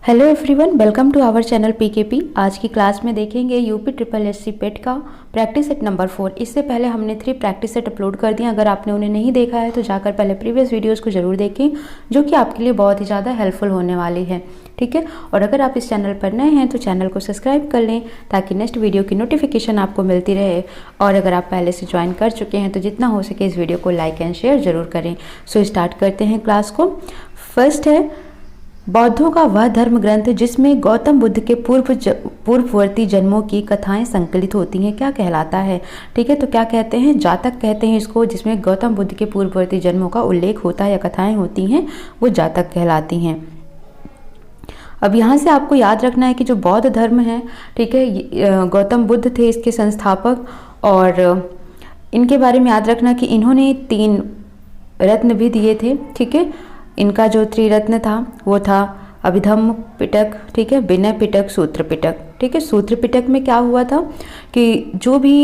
Hello everyone, welcome to our channel PKP. आज की class में देखेंगे यूपी ट्रिपल एससी पेट का प्रैक्टिस सेट नंबर 4। इससे पहले हमने 3 प्रैक्टिस सेट अपलोड कर दिए। अगर आपने उन्हें नहीं देखा है तो जाकर पहले प्रीवियस वीडियोस को जरूर देखें, जो कि आपके लिए बहुत ही ज़्यादा हेल्पफुल होने वाली है। ठीक है, और अगर आप इस चैनल पर नए हैं तो चैनल को सब्सक्राइब कर लें ताकि नेक्स्ट वीडियो की नोटिफिकेशन आपको मिलती रहे। और अगर आप पहले से ज्वाइन कर चुके हैं तो जितना हो सके इस वीडियो को लाइक एंड शेयर जरूर करें। सो स्टार्ट करते हैं क्लास को। फर्स्ट है बौद्धों का वह धर्म ग्रंथ जिसमें गौतम बुद्ध के पूर्ववर्ती जन्मों की कथाएं संकलित होती हैं, क्या कहलाता है। ठीक है, तो क्या कहते हैं, जातक कहते हैं इसको, जिसमें गौतम बुद्ध के पूर्ववर्ती जन्मों का उल्लेख होता है या कथाएं होती हैं, वो जातक कहलाती हैं। अब यहाँ से आपको याद रखना है कि जो बौद्ध धर्म है, ठीक है, गौतम बुद्ध थे इसके संस्थापक, और इनके बारे में याद रखना कि इन्होंने 3 रत्न भी दिए थे। ठीक है, इनका जो त्रिरत्न था वो था अभिधम्म पिटक, ठीक है, विनय पिटक, सूत्र पिटक। ठीक है, सूत्र पिटक में क्या हुआ था कि जो भी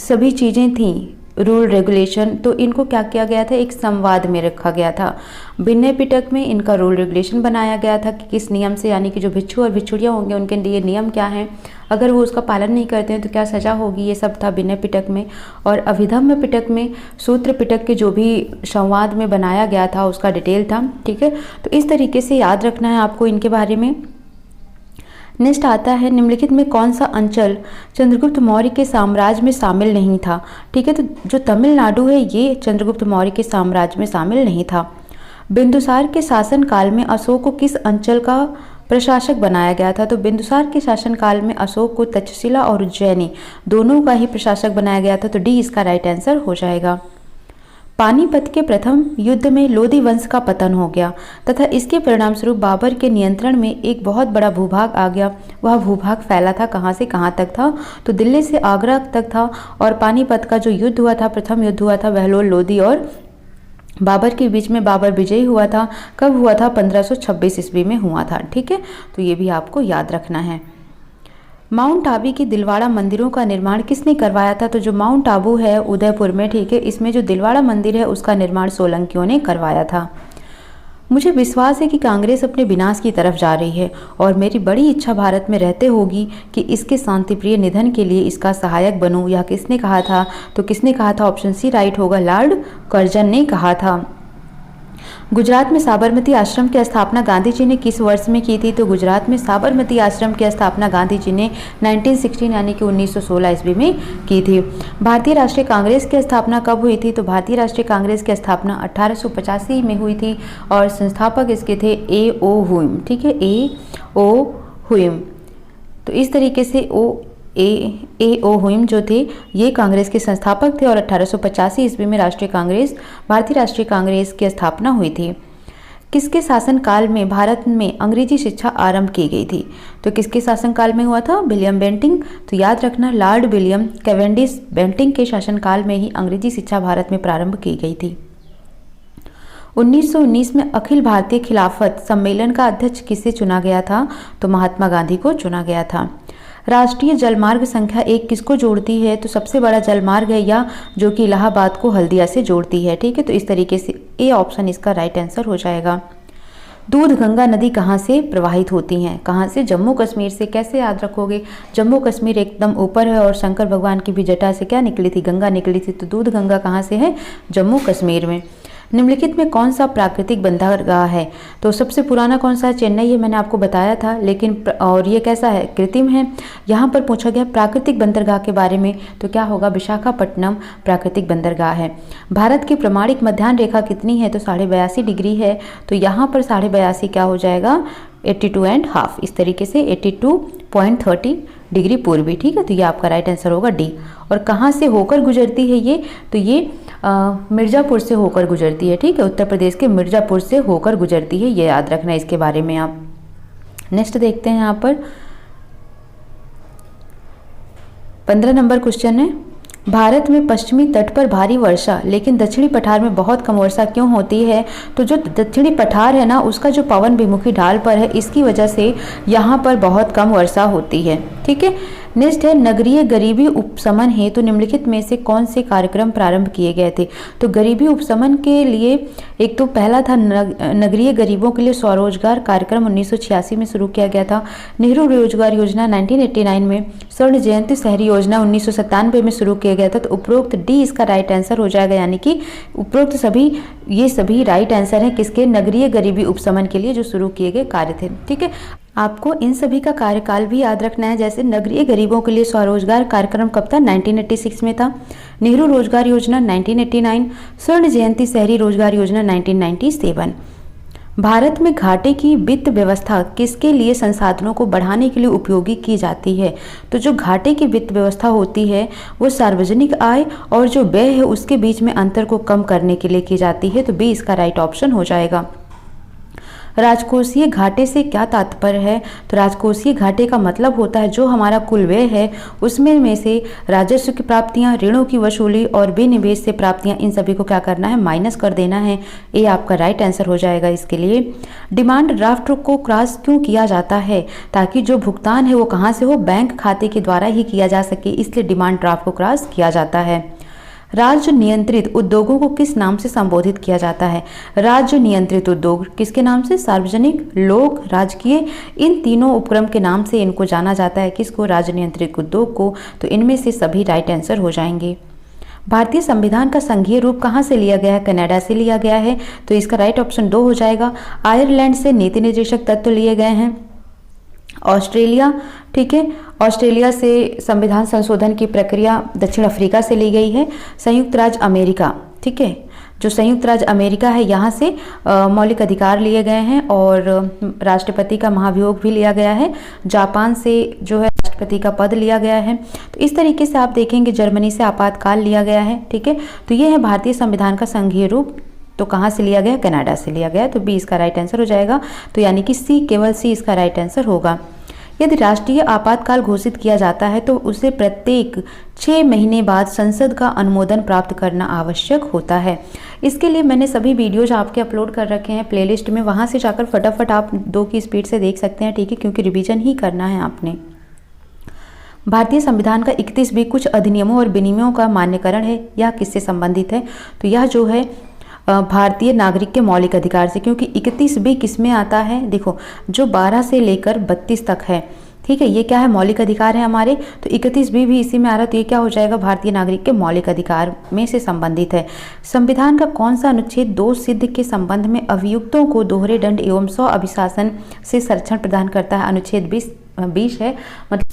सभी चीज़ें थीं, रूल रेगुलेशन, तो इनको क्या किया गया था, एक संवाद में रखा गया था। विनय पिटक में इनका रूल रेगुलेशन बनाया गया था कि किस नियम से, यानी कि जो भिक्षु और भिक्षुड़ियाँ होंगे उनके लिए नियम क्या हैं, अगर वो उसका पालन नहीं करते हैं तो क्या सज़ा होगी, ये सब था विनय पिटक में। और अभिधम्म पिटक में सूत्र पिटक के जो भी संवाद में बनाया गया था उसका डिटेल था। ठीक है, तो इस तरीके से याद रखना है आपको इनके बारे में। नेक्स्ट आता है निम्नलिखित में कौन सा अंचल चंद्रगुप्त मौर्य के साम्राज्य में शामिल नहीं था। ठीक है, तो जो तमिलनाडु है ये चंद्रगुप्त मौर्य के साम्राज्य में शामिल नहीं था। बिंदुसार के शासनकाल में अशोक को किस अंचल का प्रशासक बनाया गया था। तो बिंदुसार के शासनकाल में अशोक को तक्षशिला और उज्जैनी दोनों का ही प्रशासक बनाया गया था। तो डी इसका राइट आंसर हो जाएगा। पानीपत के प्रथम युद्ध में लोधी वंश का पतन हो गया तथा इसके परिणाम स्वरूप बाबर के नियंत्रण में एक बहुत बड़ा भूभाग आ गया। वह भूभाग फैला था कहाँ से कहाँ तक था, तो दिल्ली से आगरा तक था। और पानीपत का जो युद्ध हुआ था, प्रथम युद्ध हुआ था, बहलोल लोधी और बाबर के बीच में, बाबर विजयी हुआ था। कब हुआ था, 1526 ईस्वी में हुआ था। ठीक है, तो ये भी आपको याद रखना है। माउंट आबू के दिलवाड़ा मंदिरों का निर्माण किसने करवाया था। तो जो माउंट आबू है उदयपुर में, ठीक है, इसमें जो दिलवाड़ा मंदिर है उसका निर्माण सोलंकियों ने करवाया था। मुझे विश्वास है कि कांग्रेस अपने विनाश की तरफ जा रही है और मेरी बड़ी इच्छा भारत में रहते होगी कि इसके शांतिप्रिय निधन के लिए इसका सहायक बनूं। यह किसने कहा था, तो किसने कहा था, ऑप्शन सी राइट होगा, लॉर्ड कर्जन ने कहा था। गुजरात में साबरमती आश्रम की स्थापना गांधी जी ने किस वर्ष में की थी। तो गुजरात में साबरमती आश्रम की स्थापना गांधी जी ने 1916 यानी कि 1916 ईस्वी में की थी। भारतीय राष्ट्रीय कांग्रेस की स्थापना कब हुई थी। तो भारतीय राष्ट्रीय कांग्रेस की स्थापना 1885 में हुई थी और संस्थापक इसके थे ए ओ हुइम। ठीक है, ए ओ हुइम। तो इस तरीके से ए ओ हुइम जो थे ये कांग्रेस के संस्थापक थे और 1885 ईस्वी में भारतीय राष्ट्रीय कांग्रेस की स्थापना हुई थी। किसके शासनकाल में भारत में अंग्रेजी शिक्षा आरंभ की गई थी। तो किसके शासनकाल में हुआ था, विलियम बेंटिंग। तो याद रखना, लॉर्ड विलियम कैवेंडिश बेंटिंग के शासनकाल में ही अंग्रेजी शिक्षा भारत में प्रारंभ की गई थी। 1919 में अखिल भारतीय खिलाफत सम्मेलन का अध्यक्ष किसे चुना गया था। तो महात्मा गांधी को चुना गया था। राष्ट्रीय जलमार्ग संख्या 1 किसको जोड़ती है। तो सबसे बड़ा जलमार्ग है या जो कि इलाहाबाद को हल्दिया से जोड़ती है। ठीक है, तो इस तरीके से ए ऑप्शन इसका राइट आंसर हो जाएगा। दूध गंगा नदी कहाँ से प्रवाहित होती हैं, कहाँ से, जम्मू कश्मीर से। कैसे याद रखोगे, जम्मू कश्मीर एकदम ऊपर है और शंकर भगवान की भी जटा से क्या निकली थी, गंगा निकली थी। तो दूध गंगा कहाँ से है, जम्मू कश्मीर में। निम्नलिखित में कौन सा प्राकृतिक बंदरगाह है। तो सबसे पुराना कौन सा है, चेन्नई है, मैंने आपको बताया था, लेकिन और ये कैसा है, कृत्रिम है। यहाँ पर पूछा गया प्राकृतिक बंदरगाह के बारे में, तो क्या होगा, विशाखापट्टनम प्राकृतिक बंदरगाह है। भारत की प्रमाणिक मध्याह्न रेखा कितनी है। तो 82.5 डिग्री है। तो यहाँ पर 82.5 क्या हो जाएगा, 82.5। इस तरीके से 82.30 डिग्री पूर्वी। ठीक है, तो ये आपका राइट आंसर होगा डी। और कहाँ से होकर गुजरती है ये, तो ये मिर्ज़ापुर से होकर गुजरती है। ठीक है, उत्तर प्रदेश के मिर्ज़ापुर से होकर गुजरती है, ये याद रखना है इसके बारे में आप। नेक्स्ट देखते हैं, यहाँ पर 15 नंबर क्वेश्चन है, भारत में पश्चिमी तट पर भारी वर्षा लेकिन दक्षिणी पठार में बहुत कम वर्षा क्यों होती है। तो जो दक्षिणी पठार है ना, उसका जो पवन विमुखी ढाल पर है, इसकी वजह से यहाँ पर बहुत कम वर्षा होती है। ठीक है, नेक्स्ट है नगरीय गरीबी उपशमन हेतु तो निम्नलिखित में से कौन से कार्यक्रम प्रारंभ किए गए थे। तो गरीबी उपशमन के लिए एक तो पहला था नगरीय गरीबों के लिए स्वरोजगार कार्यक्रम 1986 में शुरू किया गया था। नेहरू रोजगार योजना 1989 में, स्वर्ण जयंती शहरी योजना 1997 में शुरू किया गया था। तो उपरोक्त डी इसका राइट आंसर हो जाएगा, यानी कि उपरोक्त सभी राइट आंसर हैं किसके, नगरीय गरीबी उपशमन के लिए जो शुरू किए गए कार्य थे। ठीक है, आपको इन सभी का कार्यकाल भी याद रखना है। जैसे नगरीय गरीबों के लिए स्वरोजगार कार्यक्रम कब था, 1986 में था। नेहरू रोजगार योजना 1989, स्वर्ण जयंती शहरी रोजगार योजना 1997। भारत में घाटे की वित्त व्यवस्था किसके लिए संसाधनों को बढ़ाने के लिए उपयोगी की जाती है। तो जो घाटे की वित्त व्यवस्था होती है वो सार्वजनिक आय और जो व्यय है उसके बीच में अंतर को कम करने के लिए की जाती है। तो बी इसका राइट ऑप्शन हो जाएगा। राजकोषीय घाटे से क्या तात्पर्य है। तो राजकोषीय घाटे का मतलब होता है जो हमारा कुल व्यय है उसमें में से राजस्व की प्राप्तियां, ऋणों की वसूली और विनिवेश से प्राप्तियां, इन सभी को क्या करना है, माइनस कर देना है। ये आपका राइट आंसर हो जाएगा इसके लिए। डिमांड ड्राफ्ट को क्रॉस क्यों किया जाता है, ताकि जो भुगतान है वो कहाँ से हो, बैंक खाते के द्वारा ही किया जा सके, इसलिए डिमांड ड्राफ्ट को क्रॉस किया जाता है। राज्य नियंत्रित उद्योगों को किस नाम से संबोधित किया जाता है। राज्य नियंत्रित उद्योग किसके नाम से, सार्वजनिक, लोक, राजकीय, इन तीनों उपक्रम के नाम से इनको जाना जाता है। किसको, राज्य नियंत्रित उद्योग को। तो इनमें से सभी राइट आंसर हो जाएंगे। भारतीय संविधान का संघीय रूप कहाँ से लिया गया है, कनाडा से लिया गया है। तो इसका राइट ऑप्शन 2 हो जाएगा। आयरलैंड से नीति निर्देशक तत्व लिए गए हैं। ऑस्ट्रेलिया, ठीक है, ऑस्ट्रेलिया से संविधान संशोधन की प्रक्रिया दक्षिण अफ्रीका से ली गई है। संयुक्त राज्य अमेरिका, ठीक है, जो संयुक्त राज्य अमेरिका है यहाँ से मौलिक अधिकार लिए गए हैं और राष्ट्रपति का महाभियोग भी लिया गया है। जापान से जो है राष्ट्रपति का पद लिया गया है। तो इस तरीके से आप देखेंगे जर्मनी से आपातकाल लिया गया है। ठीक है, तो ये है भारतीय संविधान का संघीय रूप। तो कहाँ से लिया गया, कनाडा से लिया गया। तो बी इसका राइट आंसर हो जाएगा। तो यानी कि सी, केवल सी इसका राइट आंसर होगा। यदि राष्ट्रीय आपातकाल घोषित किया जाता है तो उसे प्रत्येक 6 महीने बाद संसद का अनुमोदन प्राप्त करना आवश्यक होता है। इसके लिए मैंने सभी वीडियोज आपके अपलोड कर रखे हैं प्लेलिस्ट में, वहाँ से जाकर फटाफट आप 2 की स्पीड से देख सकते हैं। ठीक है, क्योंकि रिवीजन ही करना है आपने। भारतीय संविधान का 31 भी कुछ अधिनियमों और विनियमों का मान्यकरण है। यह किससे संबंधित है, तो यह जो है भारतीय नागरिक के मौलिक अधिकार से, क्योंकि 31 भी किस में आता है, देखो जो 12 से लेकर 32 तक है। ठीक है, ये क्या है, मौलिक अधिकार है हमारे। तो 31 भी इसी में आ रहा है। तो ये क्या हो जाएगा, भारतीय नागरिक के मौलिक अधिकार में से संबंधित है। संविधान का कौन सा अनुच्छेद दोष सिद्ध के संबंध में अभियुक्तों को दोहरे दंड एवं स्व अभिशासन से संरक्षण प्रदान करता है। अनुच्छेद 20 है। मतलब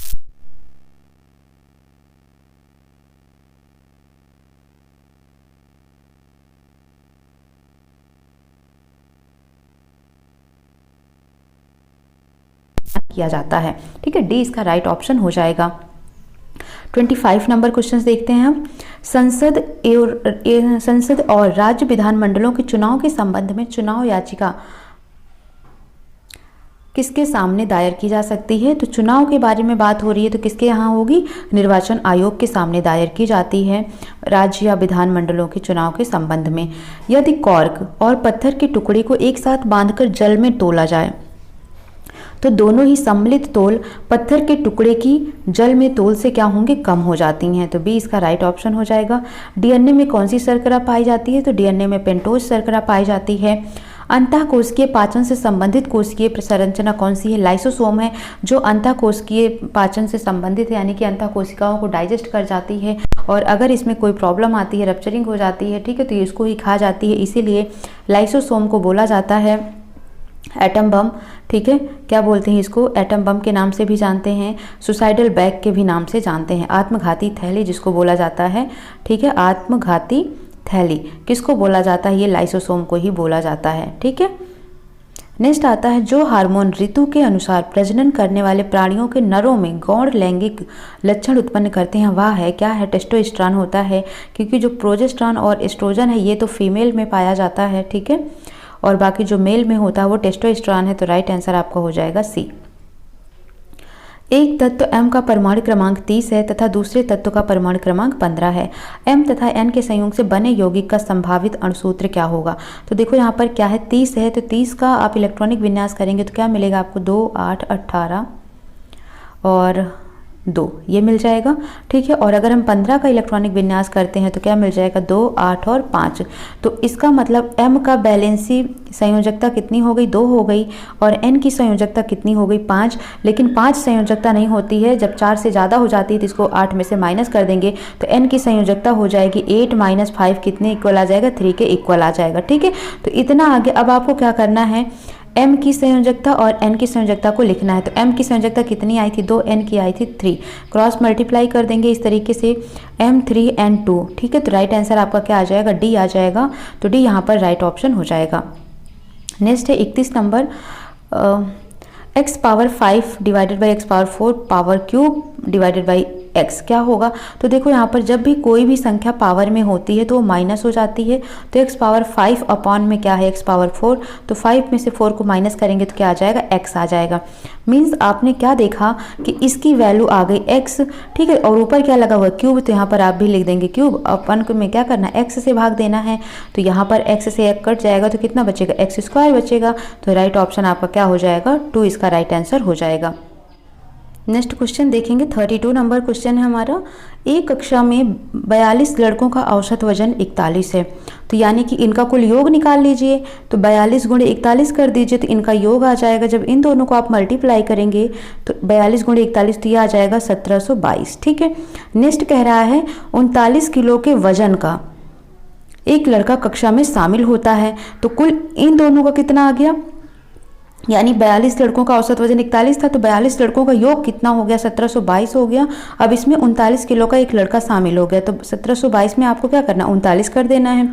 किया जाता है। ठीक है, डी इसका राइट ऑप्शन हो जाएगा। 25 नंबर क्वेश्चन देखते हैं हम। संसद और राज्य विधानमंडलों के चुनाव के संबंध में चुनाव याचिका किसके सामने दायर की जा सकती है। तो चुनाव के बारे में बात हो रही है तो किसके यहाँ होगी, निर्वाचन आयोग के सामने दायर की जाती है राज्य या विधानमंडलों के चुनाव के संबंध में। यदि कॉर्क और पत्थर के टुकड़े को एक साथ बांधकर जल में तोला जाए तो दोनों ही सम्मिलित तोल पत्थर के टुकड़े की जल में तोल से क्या होंगे, कम हो जाती हैं। तो बी इसका राइट ऑप्शन हो जाएगा। डीएनए में कौन सी शर्करा पाई जाती है, तो डीएनए में पेंटोज शर्करा पाई जाती है। अंतःकोशिकीय पाचन से संबंधित कोशिकीय संरचना कौन सी है, लाइसोसोम है, जो अंतःकोशिकीय पाचन से संबंधित है, यानी कि अंतःकोशिकाओं को डाइजेस्ट कर जाती है। और अगर इसमें कोई प्रॉब्लम आती है, रप्चरिंग हो जाती है, ठीक है, तो इसको ही खा जाती है, इसीलिए लाइसोसोम को बोला जाता है एटम बम। ठीक है, क्या बोलते हैं इसको, एटम बम के नाम से भी जानते हैं, सुसाइडल बैग के भी नाम से जानते हैं, आत्मघाती थैली जिसको बोला जाता है। ठीक है, आत्मघाती थैली किसको बोला जाता है, ये लाइसोसोम को ही बोला जाता है। ठीक है, नेक्स्ट आता है जो हार्मोन ऋतु के अनुसार प्रजनन करने वाले प्राणियों के नरों में गौण लैंगिक लक्षण उत्पन्न करते हैं, वह है क्या है, टेस्टोस्टेरोन होता है, क्योंकि जो प्रोजेस्टेरोन और एस्ट्रोजन है ये तो फीमेल में पाया जाता है। ठीक है, और बाकी जो मेल में होता है वो टेस्टोस्टेरोन है। तो राइट आंसर आपका हो जाएगा सी। एक तत्व M का परमाणु क्रमांक 30 है तथा दूसरे तत्व का परमाणु क्रमांक 15 है। M तथा N के संयोग से बने यौगिक का संभावित अणुसूत्र क्या होगा। तो देखो यहाँ पर क्या है, 30 है, तो 30 का आप इलेक्ट्रॉनिक विन्यास करेंगे तो क्या मिलेगा आपको, 2, 8, 18 और 2, ये मिल जाएगा। ठीक है, और अगर हम 15 का इलेक्ट्रॉनिक विन्यास करते हैं तो क्या मिल जाएगा 2, 8 और 5। तो इसका मतलब m का बैलेंसी संयोजकता कितनी हो गई 2 हो गई, और n की संयोजकता कितनी हो गई 5। लेकिन 5 संयोजकता नहीं होती है, जब 4 से ज़्यादा हो जाती है तो इसको 8 में से माइनस कर देंगे तो n की संयोजकता हो जाएगी 8 माइनस 5 कितने इक्वल आ जाएगा 3 के इक्वल आ जाएगा। ठीक है, तो इतना आगे अब आपको क्या करना है, m की संयोजकता और n की संयोजकता को लिखना है। तो m की संयोजकता कितनी आई थी 2, n की आई थी 3, क्रॉस मल्टीप्लाई कर देंगे इस तरीके से m 3 n 2। ठीक है, तो राइट आंसर आपका क्या आ जाएगा डी आ जाएगा। तो डी यहाँ पर राइट ऑप्शन हो जाएगा। नेक्स्ट है 31 number, x power 5 divided by x power 4 power cube divided by x क्या होगा। तो देखो यहाँ पर जब भी कोई भी संख्या पावर में होती है तो वो माइनस हो जाती है। तो x पावर 5 अपॉन में क्या है x पावर 4, तो 5 में से 4 को माइनस करेंगे तो क्या आ जाएगा x आ जाएगा। मीन्स आपने क्या देखा कि इसकी वैल्यू आ गई x। ठीक है, और ऊपर क्या लगा हुआ है क्यूब, तो यहाँ पर आप भी लिख देंगे क्यूब, अपन में क्या करना है x से भाग देना है। तो यहाँ पर x से 1 कट जाएगा तो कितना बचेगा x स्क्वायर बचेगा। तो राइट ऑप्शन आपका क्या हो जाएगा 2, इसका राइट आंसर हो जाएगा। नेक्स्ट क्वेश्चन देखेंगे, 32 नंबर क्वेश्चन है हमारा। एक कक्षा में 42 लड़कों का औसत वजन 41 है, तो यानी कि इनका कुल योग निकाल लीजिए। तो 42 गुणे 41 कर दीजिए तो इनका योग आ जाएगा। जब इन दोनों को आप मल्टीप्लाई करेंगे तो 42 गुणे 41 तो ये आ जाएगा 1722। ठीक है, नेक्स्ट कह रहा है 39 किलो के वजन का एक लड़का कक्षा में शामिल होता है, तो कुल इन दोनों का कितना आ गया, यानी 42 लड़कों का औसत वजन 41 था तो 42 लड़कों का योग कितना हो गया 1722 हो गया। अब इसमें 39 किलो का एक लड़का शामिल हो गया, तो 1722 में आपको क्या करना 39 कर देना है।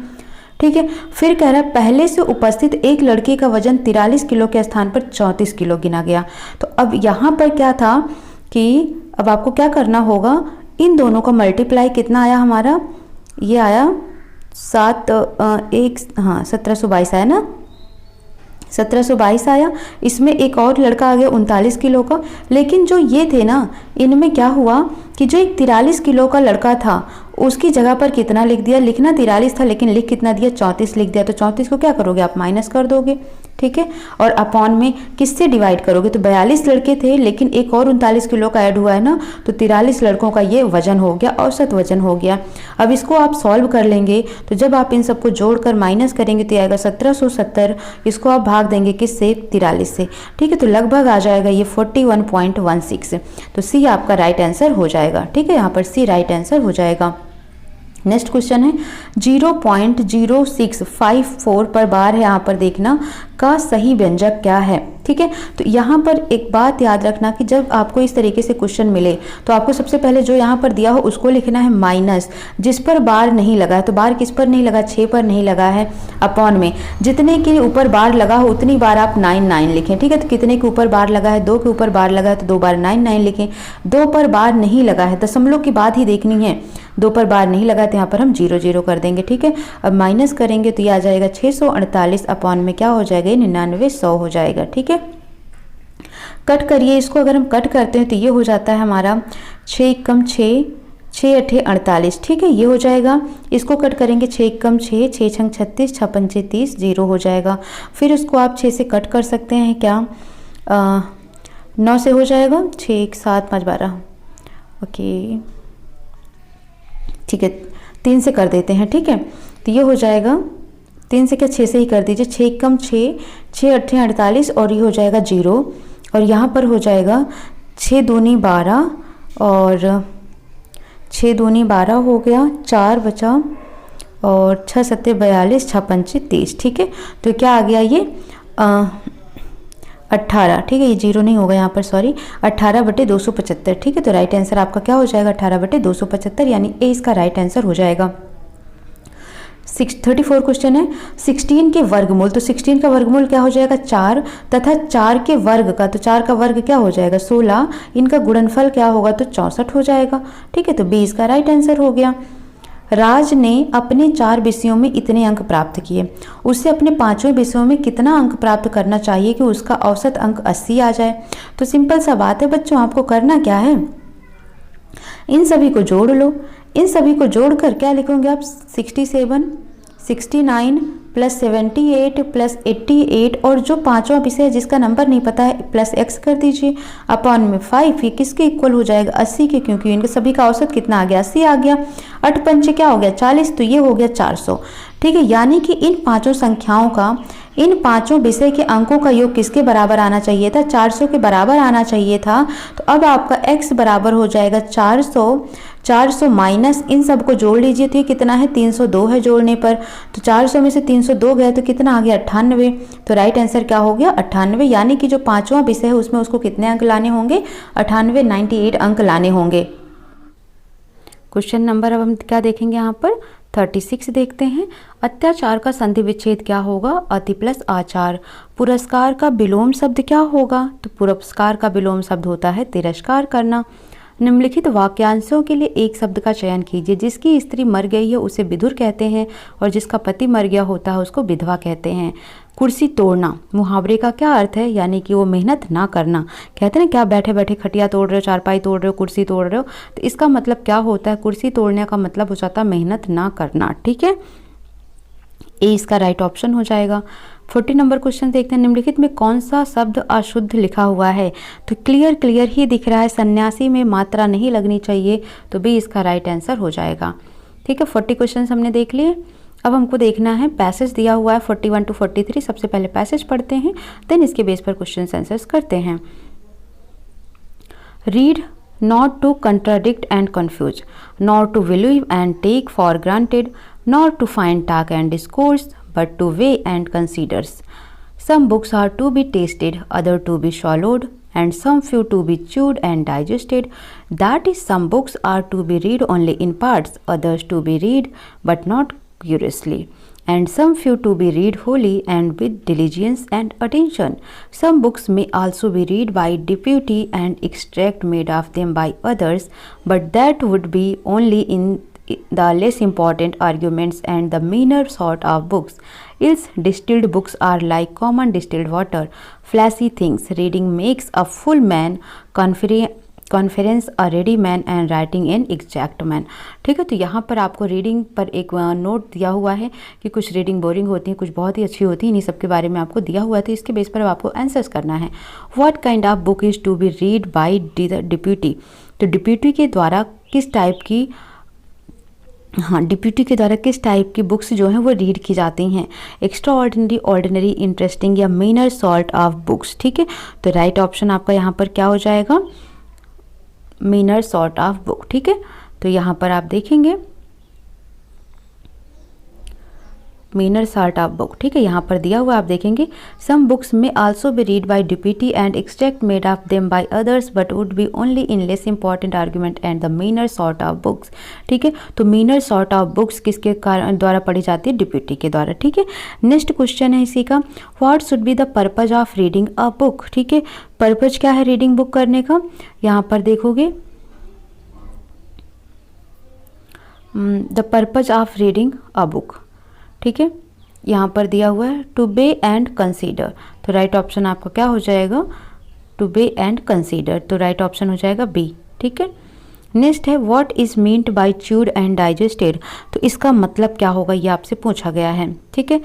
ठीक है, फिर कह रहा है पहले से उपस्थित एक लड़के का वजन 43 किलो के स्थान पर 34 किलो गिना गया। तो अब यहाँ पर क्या था कि अब आपको क्या करना होगा, इन दोनों का मल्टीप्लाई कितना आया हमारा, ये आया 1722 आया ना, 1722 आया। इसमें एक और लड़का आ गया 39 किलो का, लेकिन जो ये थे ना इनमें क्या हुआ कि जो एक 43 किलो का लड़का था उसकी जगह पर कितना लिख दिया, लिखना 43 था लेकिन लिख कितना दिया 34 लिख दिया। तो 34 को क्या करोगे आप माइनस कर दोगे। ठीक है, और अपॉन में किससे डिवाइड करोगे, तो 42 लड़के थे लेकिन एक और 39 किलो का ऐड हुआ है ना, तो 43 लड़कों का ये वजन हो गया, औसत वजन हो गया। अब इसको आप सॉल्व कर लेंगे तो जब आप इन सबको जोड़कर माइनस करेंगे तो आएगा 1770, इसको आप भाग देंगे किससे 43 से। ठीक है, तो लगभग आ जाएगा ये 41.16। तो सी आपका राइट आंसर हो जाएगा। ठीक है, यहाँ पर सी राइट आंसर हो जाएगा। नेक्स्ट क्वेश्चन है 0.0654 पर बार है, यहाँ पर देखना का सही व्यंजक क्या है। ठीक है, तो यहाँ पर एक बात याद रखना कि जब आपको इस तरीके से क्वेश्चन मिले तो आपको सबसे पहले जो यहाँ पर दिया हो उसको लिखना है माइनस, जिस पर बार नहीं लगा है, तो बार किस पर नहीं लगा 6 पर नहीं लगा है, अपॉन में जितने के ऊपर बार लगा हो उतनी बार आप 9 लिखें। ठीक है, तो कितने के ऊपर बार लगा है 2 के ऊपर बार लगा है तो 2 बार 9 लिखें। 2 पर बार नहीं लगा है, दशमलव की बात ही देखनी है, 2 पर बार नहीं लगा तो यहाँ पर हम 0 कर देंगे। ठीक है, अब माइनस करेंगे तो ये आ जाएगा 648 अपॉन में क्या हो जाएगा 99 100 हो जाएगा। ठीक है, कट करिए इसको, अगर हम कट करते हैं तो ये हो जाता है हमारा 6 कम 6 6 8 48। ठीक है, ये हो जाएगा। इसको कट करेंगे 6 कम 6 6 छंग 36 6 पंचे 30 0 हो जाएगा। फिर उसको आप 6 से कट कर सकते हैं क्या 9 से हो जाएगा 6 1 7 5 12। ओके ठीक है, 3 से कर देते हैं। ठीक है, तो ये हो जाएगा 3 से क्या 6 से ही कर दीजिए, 6 कम 6 6 8 48 और ये हो जाएगा 0, और यहाँ पर हो जाएगा 6 दूनी 12 और 6 दूनी 12 हो गया, 4 बचा और 6 सत्ते 42 6 पंचे 30। ठीक है, तो क्या आ गया ये 18। ठीक है, ये 0 नहीं होगा यहाँ पर, सॉरी 18/275। ठीक है, तो राइट आंसर आपका क्या हो जाएगा 18/275, यानी ए इसका राइट आंसर हो जाएगा। 34 क्वेश्चन है 16 के वर्गमूल, तो 16 का वर्गमूल क्या हो जाएगा 4 तथा 4 के वर्ग का, तो 4 का वर्ग क्या हो जाएगा 16, इनका गुणनफल क्या होगा तो 64 हो जाएगा। ठीक है, तो बी इसका राइट आंसर हो गया। राज ने अपने 4 विषयों में इतने अंक प्राप्त किए, उससे अपने 5वें विषयों में कितना अंक प्राप्त करना चाहिए कि उसका औसत अंक 80 आ जाए। तो सिंपल सा बात है बच्चों, आपको करना क्या है, इन सभी को जोड़ लो। इन सभी को जोड़कर क्या लिखोगे आप 67 69 प्लस 78 प्लस 88 और जो पांचवा विषय है जिसका नंबर नहीं पता है प्लस x कर दीजिए अपॉन में 5। ये किसके इक्वल हो जाएगा 80 के, क्योंकि इनके सभी का औसत कितना आ गया 80 आ गया। 8 पंचे क्या हो गया 40, तो ये हो गया 400। ठीक है, यानी कि इन पांचों संख्याओं का, इन पांचों विषय के अंकों का योग किसके बराबर आना चाहिए था 400 के बराबर आना चाहिए था। तो अब आपका x बराबर हो जाएगा 400 माइनस इन सब को जोड़ लीजिए, तो ये कितना है 302 है जोड़ने पर। तो 400 में से 302 गया तो कितना आ गया 98। तो राइट आंसर क्या हो गया 98, यानी कि जो पांचवा विषय है उसमें उसको कितने अंक लाने होंगे 98 अंक लाने होंगे। क्वेश्चन नंबर अब हम क्या देखेंगे यहाँ पर 36 देखते हैं। अत्याचार का संधि विच्छेद क्या होगा अति प्लस आचार। पुरस्कार का विलोम शब्द क्या होगा, तो पुरस्कार का विलोम शब्द होता है तिरस्कार करना। निम्नलिखित वाक्यांशों के लिए एक शब्द का चयन कीजिए। जिसकी स्त्री मर गई है उसे विधुर कहते हैं और जिसका पति मर गया होता है उसको विधवा कहते हैं। कुर्सी तोड़ना मुहावरे का क्या अर्थ है, यानी कि वो मेहनत ना करना। कहते हैं क्या बैठे बैठे खटिया तोड़ रहे हो, चारपाई तोड़ रहे हो, कुर्सी तोड़ रहे हो, तो इसका मतलब क्या होता है कुर्सी तोड़ने का मतलब हो जाता है मेहनत ना करना। ठीक है, ए इसका राइट ऑप्शन हो जाएगा। 40 नंबर क्वेश्चन देखते हैं। निम्नलिखित में कौन सा शब्द अशुद्ध लिखा हुआ है, तो क्लियर ही दिख रहा है। सन्यासी में मात्रा नहीं लगनी चाहिए, तो बी इसका राइट आंसर हो जाएगा। ठीक है, 40 क्वेश्चन हमने देख लिए। अब हमको देखना है पैसेज दिया हुआ है 41 to 43। सबसे पहले पैसेज पढ़ते हैं, देन इसके बेस पर क्वेश्चन आंसर्स करते हैं। Read not to contradict and confuse, nor to believe and take for granted, nor to find talk and discourse, but to weigh and consider. Some books are to be tasted, other to be swallowed, and some few to be chewed and digested. That is, some books are to be read only in parts, others to be read but not curiously, and some few to be read wholly and with diligence and attention. Some books may also be read by deputy and extract made of them by others, but that would be only in the less important arguments and the meaner sort of books. Else distilled books are like common distilled water, flashy things. Reading makes a full man, conference a ready man and writing an exact man. ठीक है, तो यहाँ पर आपको reading पर एक note दिया हुआ है कि कुछ रीडिंग बोरिंग होती है, कुछ बहुत ही अच्छी होती है, इन्हीं सब के बारे में आपको दिया हुआ है। तो इसके बेस पर आपको आंसर्स करना है। What kind of book is to be read by deputy, तो डिप्यूटी के द्वारा किस टाइप की, डिप्यूटी के द्वारा किस टाइप की बुक्स जो हैं वो रीड की जाती हैं। एक्स्ट्रा ऑर्डिनरी, ऑर्डिनरी, इंटरेस्टिंग या मेनर सॉर्ट ऑफ बुक्स। ठीक है, तो राइट ऑप्शन आपका यहाँ पर क्या हो जाएगा मीनर सॉर्ट ऑफ बुक। ठीक है, तो यहाँ पर आप देखेंगे मीनर सॉर्ट ऑफ बुक। ठीक है, यहाँ पर दिया हुआ आप देखेंगे सम बुक्स में also be read by deputy and extract made of them by others but would be only in less important argument and the meaner sort of books. ठीक है, तो मीनर सॉर्ट ऑफ बुक्स किसके द्वारा पढ़ी जाती है deputy के द्वारा। ठीक है, नेक्स्ट क्वेश्चन है इसी का, what should be the purpose of reading a book. ठीक है, पर्पज क्या है रीडिंग बुक करने का, यहाँ पर देखोगे the purpose of reading a book. ठीक है, यहाँ पर दिया हुआ है टू बे एंड कंसीडर, तो राइट ऑप्शन आपका क्या हो जाएगा टू बे एंड कंसीडर, तो राइट ऑप्शन हो जाएगा बी। ठीक है, नेक्स्ट है what is meant by chewed and digested, तो इसका मतलब क्या होगा ये आपसे पूछा गया है। ठीक है,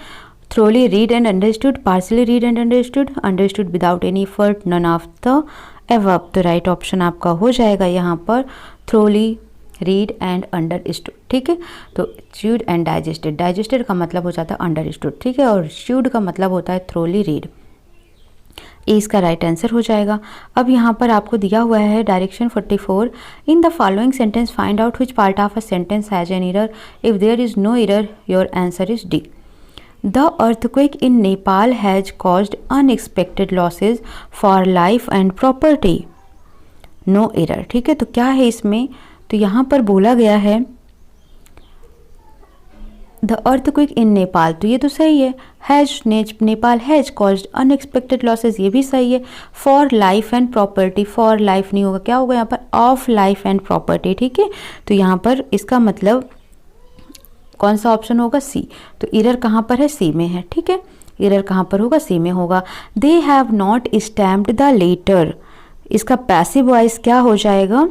thoroughly read and understood, partially read and understood, understood without any effort, none of the above, तो राइट ऑप्शन आपका हो जाएगा यहाँ पर थ्रोली रीड एंड अंडरस्टूड। ठीक है, तो च्यूड एंड डाइजेस्टेड, डाइजेस्टेड का मतलब हो जाता है अंडरस्टूड। ठीक है, और च्यूड का मतलब होता है थ्रोली रीड। ए इसका राइट आंसर हो जाएगा। अब यहाँ पर आपको दिया हुआ है direction 44, in the following sentence find out which part of a sentence has an error, if there is no error your answer is D. The earthquake in Nepal has caused unexpected losses for life and property, no error. ठीक है, तो क्या है इसमें, तो यहाँ पर बोला गया है द अर्थक्वेक इन नेपाल, तो ये तो सही है। Has, Nepal has caused unexpected losses, ये भी सही है। For life and property, for life नहीं होगा, क्या होगा यहाँ पर ऑफ लाइफ एंड प्रॉपर्टी। ठीक है, तो यहाँ पर इसका मतलब कौन सा ऑप्शन होगा सी, तो एरर कहाँ पर है सी में है। ठीक है, एरर कहाँ पर होगा सी में होगा। They have not stamped the letter, इसका पैसिव वॉइस क्या हो जाएगा।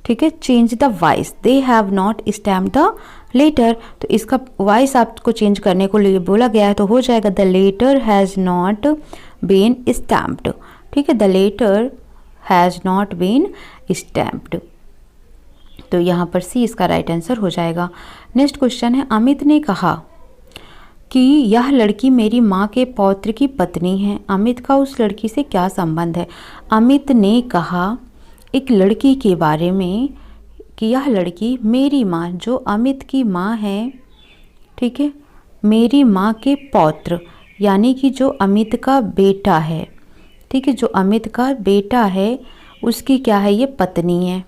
ठीक है, change the voice, they have not stamped the letter, तो इसका वॉइस आपको चेंज करने को लिए बोला गया है, तो हो जाएगा the letter has not been stamped. ठीक है, the letter has not been stamped, तो यहाँ पर सी इसका राइट आंसर हो जाएगा। नेक्स्ट क्वेश्चन है, अमित ने कहा कि यह लड़की मेरी माँ के पौत्र की पत्नी है। अमित का उस लड़की से क्या संबंध है? अमित ने कहा एक लड़की के बारे में कि यह लड़की मेरी माँ, जो अमित की माँ है, ठीक है, मेरी माँ के पौत्र यानी कि जो अमित का बेटा है, ठीक है, जो अमित का बेटा है उसकी क्या है, ये पत्नी है।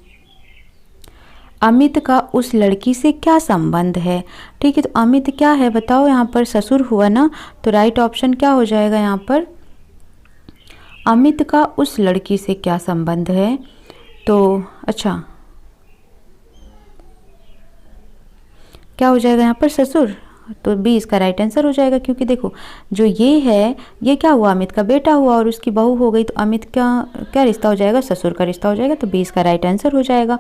अमित का उस लड़की से क्या संबंध है? ठीक है, तो अमित क्या है बताओ, यहाँ पर ससुर हुआ ना, तो राइट ऑप्शन क्या हो जाएगा यहाँ पर, अमित का उस लड़की से क्या संबंध है? तो अच्छा, क्या हो जाएगा यहाँ पर, ससुर, तो बी इसका राइट आंसर हो जाएगा। क्योंकि देखो जो ये है ये क्या हुआ, अमित का बेटा हुआ और उसकी बहू हो गई, तो अमित का क्या रिश्ता हो जाएगा, ससुर का रिश्ता हो जाएगा, तो बी इसका राइट आंसर हो जाएगा।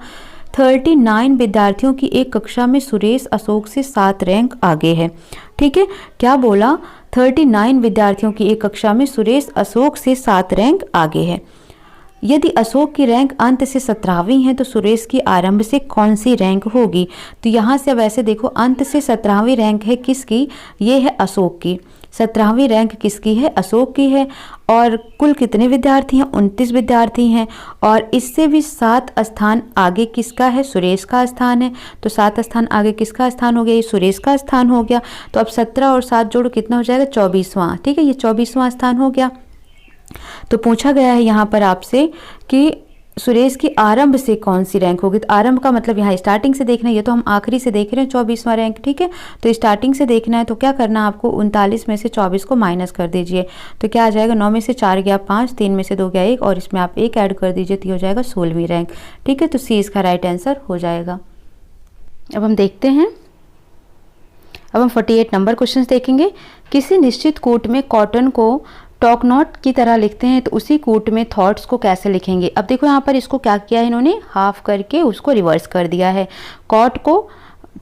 39 विद्यार्थियों की एक कक्षा में सुरेश अशोक से 7 रैंक आगे है। ठीक है, क्या बोला, 39 विद्यार्थियों की एक कक्षा में सुरेश अशोक से 7 रैंक आगे है। यदि अशोक की रैंक अंत से 17वीं है तो सुरेश की आरंभ से कौन सी रैंक होगी? तो यहाँ से अब ऐसे देखो, अंत से 17वीं रैंक है किसकी, ये है अशोक की, 17वीं रैंक किसकी है, अशोक की है। और कुल कितने विद्यार्थी हैं, 29 विद्यार्थी हैं, और इससे भी 7 स्थान आगे किसका है, सुरेश का स्थान है। तो 7 स्थान आगे किसका स्थान हो गया, ये सुरेश का स्थान हो गया। तो अब 17 और 7 जोड़ो कितना हो जाएगा, 24वां। ठीक है, ये 24वां स्थान हो गया। तो पूछा गया है यहाँ पर आपसे कि सुरेश की आरंभ से कौन सी रैंक होगी, तो आरंभ का मतलब यहाँ स्टार्टिंग से देखना है, ये तो हम आखिरी से देख रहे हैं 24वां रैंक। ठीक है, तो स्टार्टिंग से देखना है, तो क्या करना है आपको, 39 में से 24 को माइनस कर दीजिए, तो क्या आ जाएगा, 9 में से 4 गया 5, 3 में से 2 गया 1, और इसमें आप 1 ऐड कर दीजिए, तो ये हो जाएगा 16वीं रैंक। ठीक है, तो सी इसका राइट आंसर हो जाएगा। अब हम देखते हैं, अब हम 48 नंबर क्वेश्चन देखेंगे। किसी निश्चित कोट में कॉटन को टॉक नोट की तरह लिखते हैं, तो उसी कोट में थॉट्स को कैसे लिखेंगे? अब देखो यहाँ पर इसको क्या किया है, इन्होंने हाफ करके उसको रिवर्स कर दिया है। कॉट को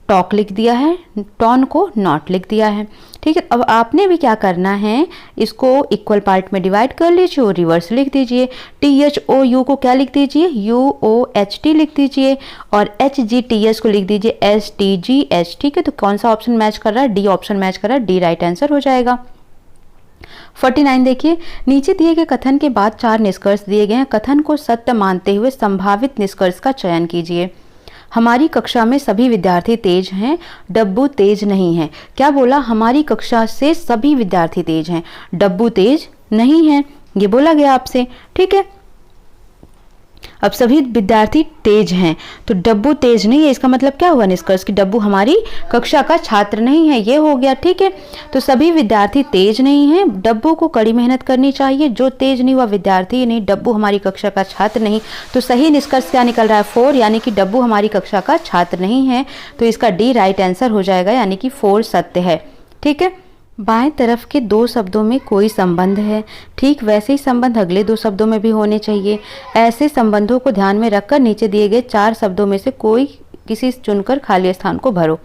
टॉक लिख दिया है, टॉन को नॉट लिख दिया है। ठीक है, अब आपने भी क्या करना है, इसको इक्वल पार्ट में डिवाइड कर लीजिए और रिवर्स लिख दीजिए। THOU को क्या लिख दीजिए, UOHT लिख दीजिए, और HGTS को लिख दीजिए STGH। ठीक है, तो कौन सा ऑप्शन मैच कर रहा है, डी ऑप्शन मैच कर रहा है, डी राइट आंसर हो जाएगा। 49 देखिए, नीचे दिए गए कथन के बाद 4 निष्कर्ष दिए गए हैं। कथन को सत्य मानते हुए संभावित निष्कर्ष का चयन कीजिए। हमारी कक्षा में सभी विद्यार्थी तेज हैं, डब्बू तेज नहीं है। क्या बोला, हमारी कक्षा से सभी विद्यार्थी तेज हैं, डब्बू तेज नहीं है, ये बोला गया आपसे। ठीक है, अब सभी विद्यार्थी तेज हैं, तो डब्बू तेज नहीं है, इसका मतलब क्या हुआ निष्कर्ष, कि डब्बू हमारी कक्षा का छात्र नहीं है, ये हो गया। ठीक है, तो सभी विद्यार्थी तेज नहीं हैं, डब्बू को कड़ी मेहनत करनी चाहिए, जो तेज नहीं हुआ विद्यार्थी नहीं, डब्बू हमारी कक्षा का छात्र नहीं। तो सही निष्कर्ष क्या निकल रहा है, 4, यानी कि डब्बू हमारी कक्षा का छात्र नहीं है, तो इसका डी राइट आंसर हो जाएगा, यानी कि 4 सत्य है। ठीक है, बाएं तरफ के 2 शब्दों में कोई संबंध है, ठीक वैसे ही संबंध अगले 2 शब्दों में भी होने चाहिए। ऐसे संबंधों को ध्यान में रखकर नीचे दिए गए 4 शब्दों में से कोई किसी चुनकर खाली स्थान को भरो।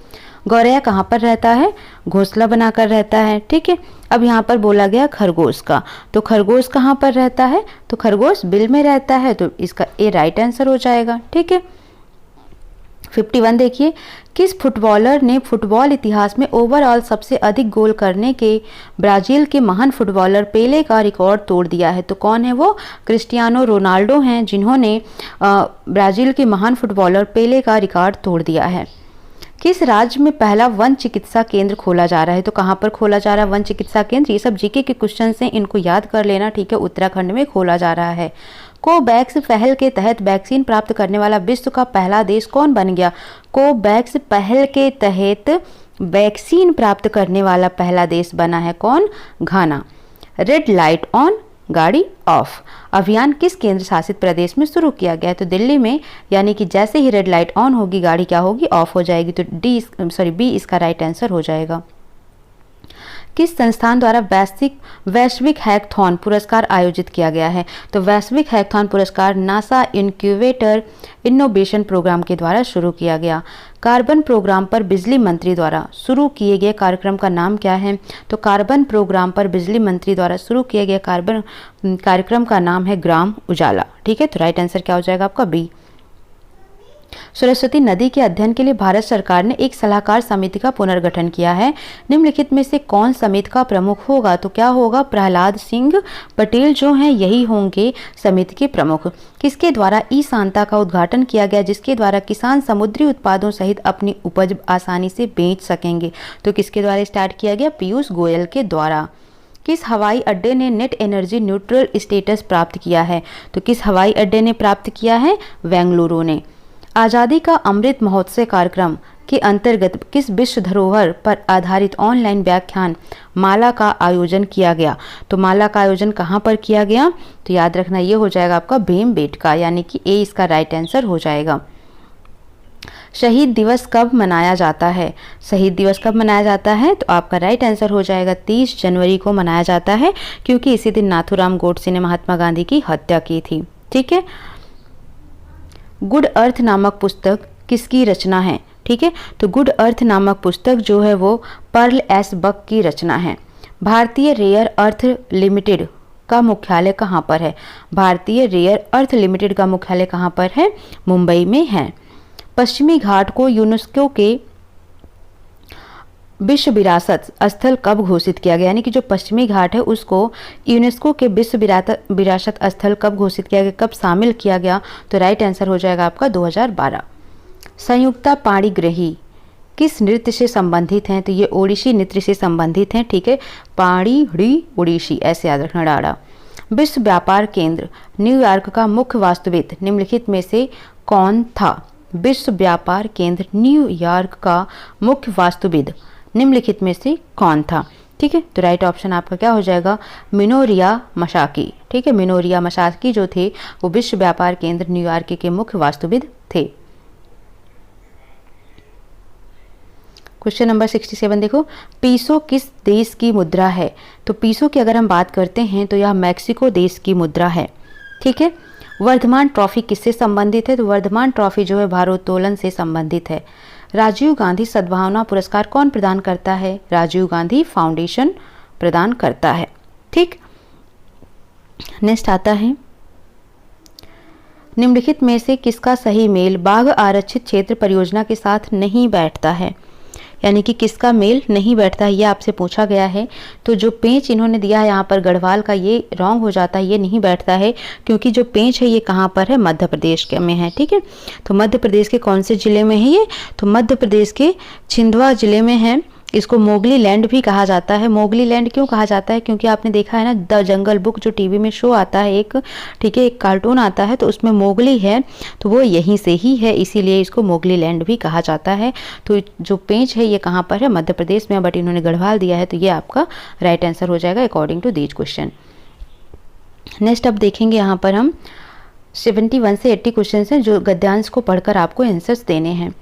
गौरैया कहाँ पर रहता है, घोंसला बनाकर रहता है। ठीक है, अब यहाँ पर बोला गया खरगोश का, तो खरगोश कहाँ पर रहता है, तो खरगोश बिल में रहता है, तो इसका ए राइट आंसर हो जाएगा। ठीक है, 51 देखिए, किस फुटबॉलर ने फुटबॉल इतिहास में ओवरऑल सबसे अधिक गोल करने के ब्राजील के महान फुटबॉलर पेले का रिकॉर्ड तोड़ दिया है? तो कौन है वो, क्रिस्टियानो रोनाल्डो हैं, जिन्होंने ब्राजील के महान फुटबॉलर पेले का रिकॉर्ड तोड़ दिया है। किस राज्य में पहला वन चिकित्सा केंद्र खोला जा रहा है? तो कहाँ पर खोला जा रहा है वन चिकित्सा केंद्र, ये सब जीके के क्वेश्चन हैं, इनको याद कर लेना। ठीक है, उत्तराखंड में खोला जा रहा है। कोवैक्स पहल के तहत वैक्सीन प्राप्त करने वाला विश्व का पहला देश कौन बन गया? कोवैक्स पहल के तहत वैक्सीन प्राप्त करने वाला पहला देश बना है कौन? घाना। रेड लाइट ऑन गाड़ी ऑफ अभियान किस केंद्र शासित प्रदेश में शुरू किया गया है? तो दिल्ली में, यानी कि जैसे ही रेड लाइट ऑन होगी गाड़ी क्या होगी? ऑफ हो जाएगी। तो बी इसका राइट आंसर हो जाएगा। किस संस्थान द्वारा वैश्विक हैकथॉन पुरस्कार आयोजित किया गया है? तो वैश्विक हैकथॉन पुरस्कार नासा इनक्यूबेटर इनोवेशन प्रोग्राम के द्वारा शुरू किया गया। कार्बन प्रोग्राम पर बिजली मंत्री द्वारा शुरू किए गए कार्यक्रम का नाम क्या है? तो कार्बन प्रोग्राम पर बिजली मंत्री द्वारा शुरू किए गए कार्यक्रम का नाम है ग्राम उजाला। ठीक है, तो राइट आंसर क्या हो जाएगा आपका बी। सरस्वती नदी के अध्ययन के लिए भारत सरकार ने एक सलाहकार समिति का पुनर्गठन किया है। निम्नलिखित में से कौन समिति का प्रमुख होगा? तो क्या होगा? प्रहलाद सिंह पटेल जो हैं यही होंगे समिति के प्रमुख। किसके द्वारा ई सांता का उद्घाटन किया गया, जिसके द्वारा किसान समुद्री उत्पादों सहित अपनी उपज आसानी से बेच सकेंगे? तो किसके द्वारा स्टार्ट किया गया? पीयूष गोयल के द्वारा। किस हवाई अड्डे ने नेट एनर्जी न्यूट्रल स्टेटस प्राप्त किया है? तो किस हवाई अड्डे ने प्राप्त किया है? बेंगलुरु ने। आज़ादी का अमृत महोत्सव कार्यक्रम के अंतर्गत किस विश्व धरोहर पर आधारित ऑनलाइन व्याख्यान माला का आयोजन किया गया? तो माला का आयोजन कहाँ पर किया गया? तो याद रखना ये हो जाएगा आपका भीमबेटका, यानी कि ए इसका राइट आंसर हो जाएगा। शहीद दिवस कब मनाया जाता है? शहीद दिवस कब मनाया जाता है? तो आपका राइट आंसर हो जाएगा 30 जनवरी को मनाया जाता है, क्योंकि इसी दिन नाथूराम गोडसे ने महात्मा गांधी की हत्या की थी। ठीक है। गुड अर्थ नामक पुस्तक किसकी रचना है? ठीक है, तो गुड अर्थ नामक पुस्तक जो है वो पर्ल एस बक की रचना है। भारतीय रेयर अर्थ लिमिटेड का मुख्यालय कहाँ पर है? भारतीय रेयर अर्थ लिमिटेड का मुख्यालय कहाँ पर है? मुंबई में है। पश्चिमी घाट को यूनेस्को के विश्व विरासत स्थल कब घोषित किया गया? यानी कि जो पश्चिमी घाट है उसको यूनेस्को के विश्व विरासत स्थल कब घोषित किया गया, कब शामिल किया गया? तो राइट आंसर हो जाएगा आपका 2012। संयुक्ता पाणिग्रही किस नृत्य से संबंधित हैं? तो ये ओडिसी नृत्य से संबंधित हैं। ठीक है, पाणिग्रही ओडिसी, ऐसे याद रखना डाड़ा। विश्व व्यापार केंद्र न्यूयॉर्क का मुख्य वास्तुविद निम्नलिखित में से कौन था? विश्व व्यापार केंद्र न्यूयॉर्क का मुख्य वास्तुविद निम्नलिखित में से कौन था? ठीक है, तो राइट ऑप्शन आपका क्या हो जाएगा? मिनोरिया मसाकी। ठीक है, मिनोरिया मसाकी जो थे वो विश्व व्यापार केंद्र न्यूयॉर्क के मुख्य वास्तुविद थे। क्वेश्चन नंबर 67 देखो, पीसो किस देश की मुद्रा है? तो पीसो की अगर हम बात करते हैं तो यह मैक्सिको देश की मुद्रा है। ठीक है। वर्धमान ट्रॉफी किससे संबंधित है? तो वर्धमान ट्रॉफी जो है भारोत्तोलन से संबंधित है। राजीव गांधी सद्भावना पुरस्कार कौन प्रदान करता है? राजीव गांधी फाउंडेशन प्रदान करता है। ठीक, नेक्स्ट आता है, निम्नलिखित में से किसका सही मेल बाघ आरक्षित क्षेत्र परियोजना के साथ नहीं बैठता है? यानी कि किसका मेल नहीं बैठता है, ये आपसे पूछा गया है। तो जो पेंच इन्होंने दिया है यहाँ पर गढ़वाल का, ये रॉन्ग हो जाता है, ये नहीं बैठता है, क्योंकि जो पेंच है ये कहाँ पर है? मध्य प्रदेश के में है। ठीक है, तो मध्य प्रदेश के कौन से जिले में है ये? तो मध्य प्रदेश के छिंदवा जिले में है। इसको मोगली लैंड भी कहा जाता है। मोगली लैंड क्यों कहा जाता है? क्योंकि आपने देखा है ना द जंगल बुक जो टीवी में शो आता है एक, ठीक है, एक कार्टून आता है, तो उसमें मोगली है, तो वो यहीं से ही है, इसीलिए इसको मोगली लैंड भी कहा जाता है। तो जो पेंच है ये कहाँ पर है? मध्य प्रदेश में, बट इन्होंने गढ़वाल दिया है, तो ये आपका राइट आंसर हो जाएगा according to these question. Next अब देखेंगे यहाँ पर हम 71 से 80 क्वेश्चन हैं जो गद्यांश को पढ़कर आपको आंसर्स देने हैं।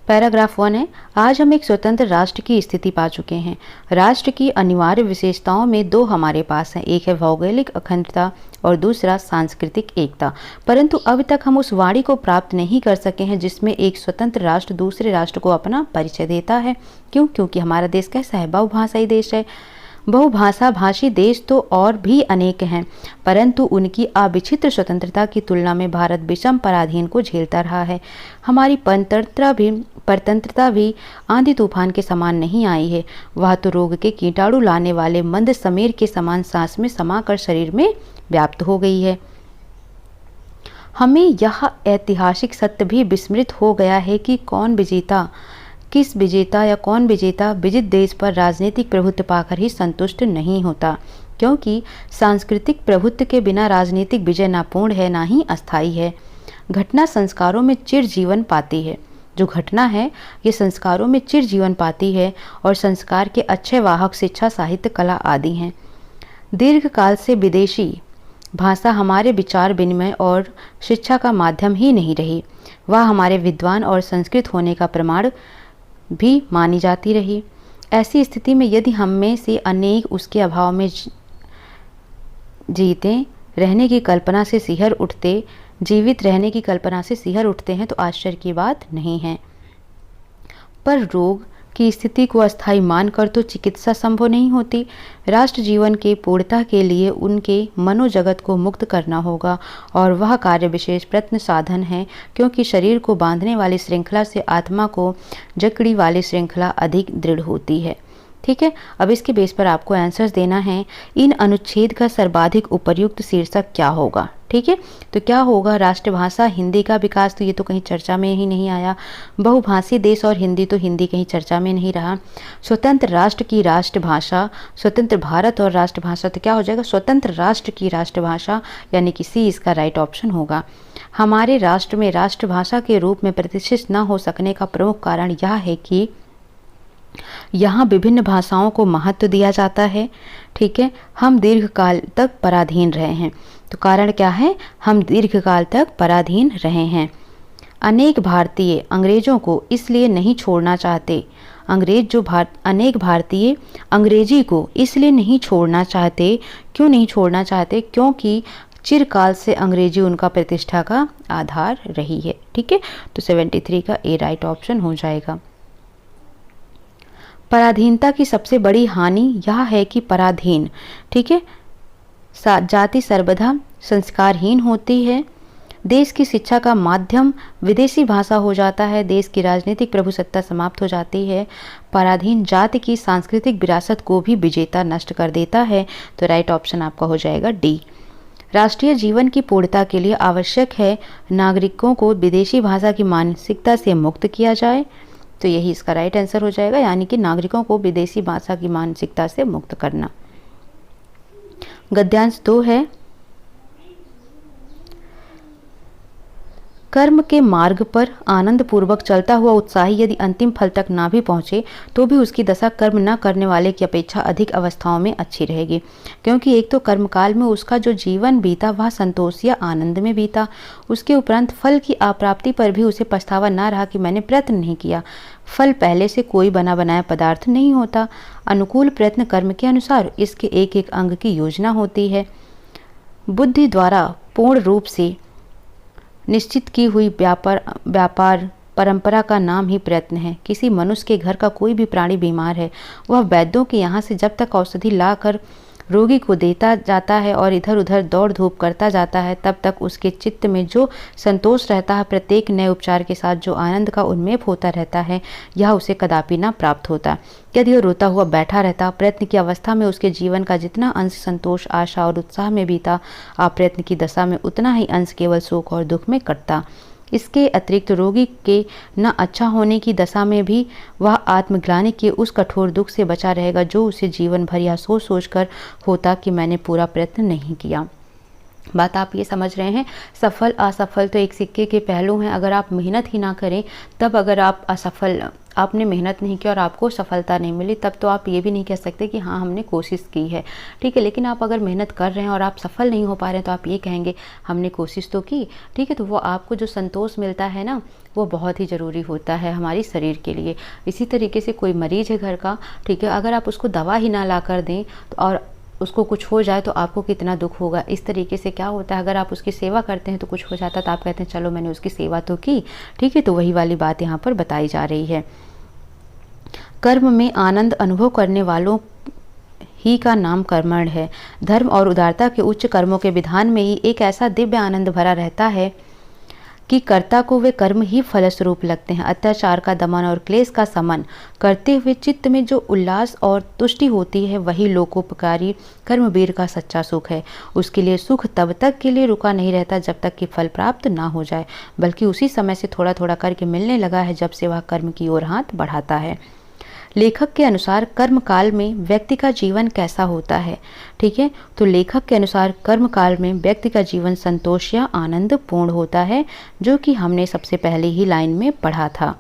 पैराग्राफ 1 है, आज हम एक स्वतंत्र राष्ट्र की स्थिति पा चुके हैं। राष्ट्र की अनिवार्य विशेषताओं में दो हमारे पास हैं, एक है भौगोलिक अखंडता और दूसरा सांस्कृतिक एकता, परंतु अब तक हम उस वाणी को प्राप्त नहीं कर सके हैं जिसमें एक स्वतंत्र राष्ट्र दूसरे राष्ट्र को अपना परिचय देता है। क्यों? क्योंकि हमारा देश कैसा है? बहुभाषाई देश है। बहुभाषा भाषी देश तो और भी अनेक हैं, परंतु उनकी अविच्छिन्न स्वतंत्रता की तुलना में भारत विषम पराधीन को झेलता रहा है। हमारी परतंत्रता भी आंधी तूफान के समान नहीं आई है, वह तो रोग के कीटाणु लाने वाले मंद समीर के समान सांस में समाकर शरीर में व्याप्त हो गई है। हमें यह ऐतिहासिक सत्य भी विस्मृत हो गया है कि कौन विजेता विजित देश पर राजनीतिक प्रभुत्व पाकर ही संतुष्ट नहीं होता, क्योंकि सांस्कृतिक प्रभुत्व के बिना राजनीतिक विजय ना पूर्ण है ना ही अस्थायी है। घटना संस्कारों में चिर जीवन पाती है। जो घटना है ये संस्कारों में चिर जीवन पाती है और संस्कार के अच्छे वाहक शिक्षा, साहित्य, कला आदि हैं। दीर्घ काल से विदेशी भाषा हमारे विचार विनिमय और शिक्षा का माध्यम ही नहीं रही, वह हमारे विद्वान और संस्कृत होने का प्रमाण भी मानी जाती रही। ऐसी स्थिति में यदि हम में से अनेक उसके अभाव में जीते रहने की कल्पना से सिहर उठते जीवित रहने की कल्पना से सिहर उठते हैं तो आश्चर्य की बात नहीं है। पर रोग की स्थिति को अस्थायी मानकर तो चिकित्सा संभव नहीं होती। राष्ट्र जीवन के पूर्णता के लिए उनके मनोजगत को मुक्त करना होगा और वह कार्य विशेष प्रयत्न साधन है, क्योंकि शरीर को बांधने वाली श्रृंखला से आत्मा को जकड़ी वाली श्रृंखला अधिक दृढ़ होती है। ठीक है, अब इसके बेस पर आपको आंसर्स देना है। इन अनुच्छेद का सर्वाधिक उपयुक्त शीर्षक क्या होगा? ठीक है, तो क्या होगा? राष्ट्रभाषा हिंदी का विकास, तो ये तो कहीं चर्चा में ही नहीं आया। बहुभाषी देश और हिंदी, तो हिंदी कहीं चर्चा में नहीं रहा। स्वतंत्र राष्ट्र की राष्ट्रभाषा, स्वतंत्र भारत और राष्ट्रभाषा, तो क्या हो जाएगा? स्वतंत्र राष्ट्र की राष्ट्रभाषा, यानी कि सी इसका राइट ऑप्शन होगा। हमारे राष्ट्र में राष्ट्रभाषा के रूप में प्रतिष्ठित न हो सकने का प्रमुख कारण यह है कि यहाँ विभिन्न भाषाओं को महत्व दिया जाता है। ठीक है, हम दीर्घकाल तक पराधीन रहे हैं। तो कारण क्या है? हम दीर्घकाल तक पराधीन रहे हैं। अनेक भारतीय अंग्रेजों को इसलिए नहीं छोड़ना चाहते। अनेक भारतीय अंग्रेजी को इसलिए नहीं छोड़ना चाहते। क्यों नहीं छोड़ना चाहते? क्योंकि चिरकाल से अंग्रेजी उनका प्रतिष्ठा का आधार रही है। ठीक है, तो 73 का ए राइट ऑप्शन हो जाएगा। पराधीनता की सबसे बड़ी हानि यह है कि पराधीन, ठीक है, जाति सर्वदा संस्कारहीन होती है। देश की शिक्षा का माध्यम विदेशी भाषा हो जाता है। देश की राजनीतिक प्रभुसत्ता समाप्त हो जाती है। पराधीन जाति की सांस्कृतिक विरासत को भी विजेता नष्ट कर देता है। तो राइट ऑप्शन आपका हो जाएगा डी। राष्ट्रीय जीवन की पूर्णता के लिए आवश्यक है नागरिकों को विदेशी भाषा की मानसिकता से मुक्त किया जाए। तो यही इसका राइट आंसर हो जाएगा, यानी कि नागरिकों को विदेशी भाषा की मानसिकता से मुक्त करना। गद्यांश 2 है, कर्म के मार्ग पर आनंद पूर्वक चलता हुआ उत्साही यदि अंतिम फल तक ना भी पहुंचे तो भी उसकी दशा कर्म न करने वाले की अपेक्षा अधिक अवस्थाओं में अच्छी रहेगी, क्योंकि एक तो कर्मकाल में उसका जो जीवन बीता वह संतोष या आनंद में बीता। उसके उपरांत फल की अप्राप्ति पर भी उसे पछतावा न रहा कि मैंने प्रयत्न नहीं किया। फल पहले से कोई बना बनाया पदार्थ नहीं होता। अनुकूल प्रयत्न कर्म के अनुसार इसके एक एक अंग की योजना होती है। बुद्धि द्वारा पूर्ण रूप से निश्चित की हुई व्यापार परंपरा का नाम ही प्रयत्न है। किसी मनुष्य के घर का कोई भी प्राणी बीमार है, वह वैद्यों के यहाँ से जब तक औषधि लाकर रोगी को देता जाता है और इधर उधर दौड़ धूप करता जाता है, तब तक उसके चित्त में जो संतोष रहता है, प्रत्येक नए उपचार के साथ जो आनंद का उन्मेष होता रहता है, यह उसे कदापि न प्राप्त होता। यदि वह रोता हुआ बैठा रहता, प्रयत्न की अवस्था में उसके जीवन का जितना अंश संतोष, आशा और उत्साह में बीता, अप्रयत्न की दशा में उतना ही अंश केवल शोक और दुख में कटता। इसके अतिरिक्त रोगी के न अच्छा होने की दशा में भी वह आत्मग्लानि के उस कठोर दुख से बचा रहेगा जो उसे जीवन भर यह सोच सोच कर होता कि मैंने पूरा प्रयत्न नहीं किया। बात आप ये समझ रहे हैं, सफल असफल तो एक सिक्के के पहलू हैं। अगर आप मेहनत ही ना करें, तब अगर आप असफल, आपने मेहनत नहीं की और आपको सफलता नहीं मिली, तब तो आप ये भी नहीं कह सकते कि हाँ हमने कोशिश की है। ठीक है, लेकिन आप अगर मेहनत कर रहे हैं और आप सफल नहीं हो पा रहे हैं, तो आप ये कहेंगे हमने कोशिश तो की। ठीक है, तो वो आपको जो संतोष मिलता है ना, वो बहुत ही ज़रूरी होता है हमारी शरीर के लिए। इसी तरीके से कोई मरीज है घर का, ठीक है, अगर आप उसको दवा ही ना ला कर दें तो और उसको कुछ हो जाए तो आपको कितना दुख होगा। इस तरीके से क्या होता है, अगर आप उसकी सेवा करते हैं तो कुछ हो जाता तो आप कहते हैं चलो मैंने उसकी सेवा तो की। ठीक है, तो वही वाली बात यहाँ पर बताई जा रही है। कर्म में आनंद अनुभव करने वालों ही का नाम कर्मण है। धर्म और उदारता के उच्च कर्मों के विधान में ही एक ऐसा दिव्य आनंद भरा रहता है कि कर्ता को वे कर्म ही फलस्वरूप लगते हैं। अत्याचार का दमन और क्लेश का समन करते हुए चित्त में जो उल्लास और तुष्टि होती है, वही लोकोपकारी कर्मवीर का सच्चा सुख है। उसके लिए सुख तब तक के लिए रुका नहीं रहता जब तक कि फल प्राप्त ना हो जाए, बल्कि उसी समय से थोड़ा थोड़ा करके मिलने लगा है जब से वह कर्म की ओर हाथ बढ़ाता है। लेखक के अनुसार कर्म काल में व्यक्ति का जीवन कैसा होता है? ठीक है, तो लेखक के अनुसार कर्म काल में व्यक्ति का जीवन संतोष या आनंद पूर्ण होता है, जो कि हमने सबसे पहले ही लाइन में पढ़ा था।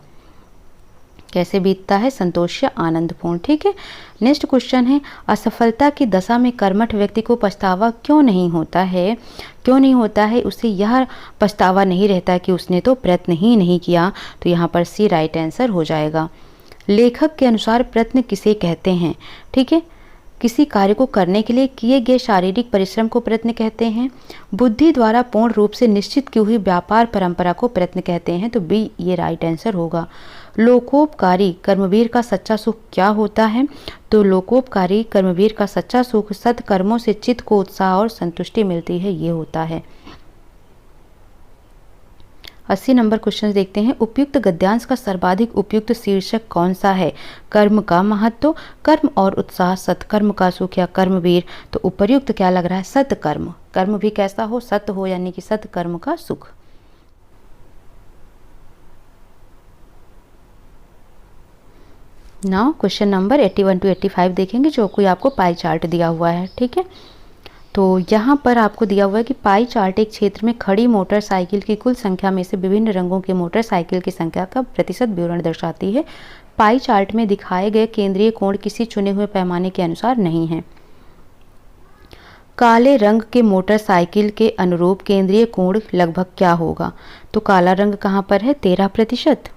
कैसे बीतता है? संतोष या आनंद पूर्ण। ठीक है, नेक्स्ट क्वेश्चन है, असफलता की दशा में कर्मठ व्यक्ति को पछतावा क्यों नहीं होता है? क्यों नहीं होता है? उसे यह पछतावा नहीं रहता कि उसने तो प्रयत्न ही नहीं किया। तो यहाँ पर सी राइट आंसर हो जाएगा। लेखक के अनुसार प्रयत्न किसे कहते हैं? ठीक है, किसी कार्य को करने के लिए किए गए शारीरिक परिश्रम को प्रयत्न कहते हैं। बुद्धि द्वारा पूर्ण रूप से निश्चित की हुई व्यापार परंपरा को प्रयत्न कहते हैं। तो बी ये राइट आंसर होगा। लोकोपकारी कर्मवीर का सच्चा सुख क्या होता है? तो लोकोपकारी कर्मवीर का सच्चा सुख सत्कर्मों से चित्त को उत्साह और संतुष्टि मिलती है, ये होता है। 80 नंबर क्वेश्चन देखते हैं। उपयुक्त गद्यांश का सर्वाधिक उपयुक्त शीर्षक कौन सा है? कर्म का महत्व, कर्म और उत्साह, सत्कर्म का सुख या कर्मवीर। तो उपयुक्त क्या लग रहा है? सत्कर्म। कर्म भी कैसा हो? सत्य हो, यानी कि सत्कर्म का सुख। नाउ क्वेश्चन नंबर 81 टू 85 देखेंगे, जो कोई आपको पाई चार्ट दिया हुआ है। ठीक है, तो यहाँ पर आपको दिया हुआ है कि पाई चार्ट एक क्षेत्र में खड़ी मोटरसाइकिल की कुल संख्या में से विभिन्न रंगों के मोटरसाइकिल की संख्या का प्रतिशत विवरण दर्शाती है। पाई चार्ट में दिखाए गए केंद्रीय कोण किसी चुने हुए पैमाने के अनुसार नहीं है। काले रंग के मोटरसाइकिल के अनुरूप केंद्रीय कोण लगभग क्या होगा? तो काला रंग कहाँ पर है? 13%।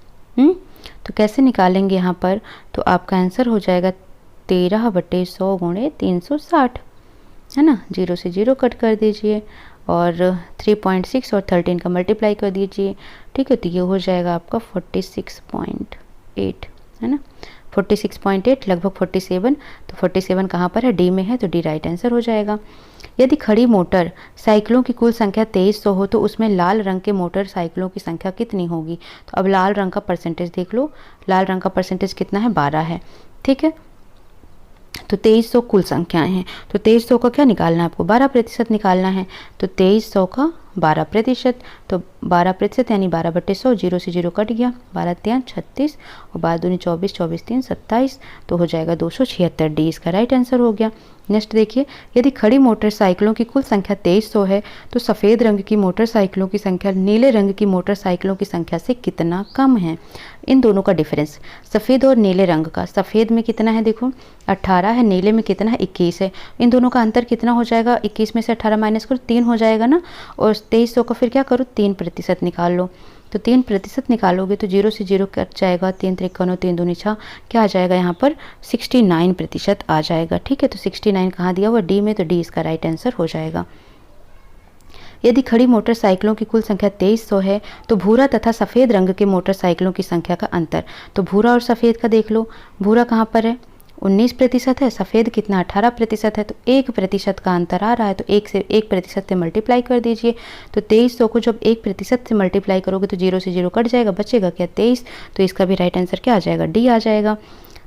तो कैसे निकालेंगे यहाँ पर? तो आपका आंसर हो जाएगा 13/100 गुणे 360, है ना। 0 से 0 कट कर दीजिए और 3.6 और 13 का मल्टीप्लाई कर दीजिए। ठीक है, तो ये हो जाएगा आपका 46.8, है ना। 46.8 लगभग 47। तो 47 कहाँ पर है? डी में है, तो डी राइट आंसर हो जाएगा। यदि खड़ी मोटर साइकिलों की कुल संख्या 2300 हो तो उसमें लाल रंग के मोटर साइकिलों की संख्या कितनी होगी? तो अब लाल रंग का परसेंटेज देख लो। लाल रंग का परसेंटेज कितना है? 12 है। ठीक है, तो 2300 कुल संख्याएं हैं, तो 2300 का क्या निकालना है आपको? 12% निकालना है। तो 2300 का 12%, तो 12% यानी 12/100, 0 से 0 कट गया, 12 3 36 और 12 दूनी 24, 24 3 27, तो हो जाएगा 276। डी इसका राइट आंसर हो गया। नेक्स्ट देखिए, यदि खड़ी मोटरसाइकिलों की कुल संख्या 2300 है तो सफ़ेद रंग की मोटरसाइकिलों की संख्या नीले रंग की मोटरसाइकिलों की संख्या से कितना कम है? इन दोनों का डिफरेंस, सफ़ेद और नीले रंग का, सफ़ेद में कितना है देखो 18 है, नीले में कितना है 21 है। इन दोनों का अंतर कितना हो जाएगा? 21 में से 18 माइनस करो 3 हो जाएगा ना, और 2300 का फिर क्या करो? 3% निकाल लो। तो 3% निकालोगे तो 0 से 0 कट जाएगा, 3 3 3 दूनी 6, क्या आ जाएगा यहाँ पर? 69% आ जाएगा। ठीक है, तो 69 कहाँ दिया हुआ? डी में, तो डी इसका राइट आंसर हो जाएगा। यदि खड़ी मोटरसाइकिलों की कुल संख्या 2300 है तो भूरा तथा सफ़ेद रंग के मोटरसाइकिलों की संख्या का अंतर, तो भूरा और सफ़ेद का देख लो। भूरा कहाँ पर है? 19% है, सफ़ेद कितना 18% है, तो 1% का अंतर आ रहा है, तो 1% से मल्टीप्लाई कर दीजिए। तो 2300 को जब 1% से मल्टीप्लाई करोगे तो 0 से 0 कट जाएगा, बचेगा क्या 23, तो इसका भी राइट आंसर क्या आ जाएगा? डी आ जाएगा।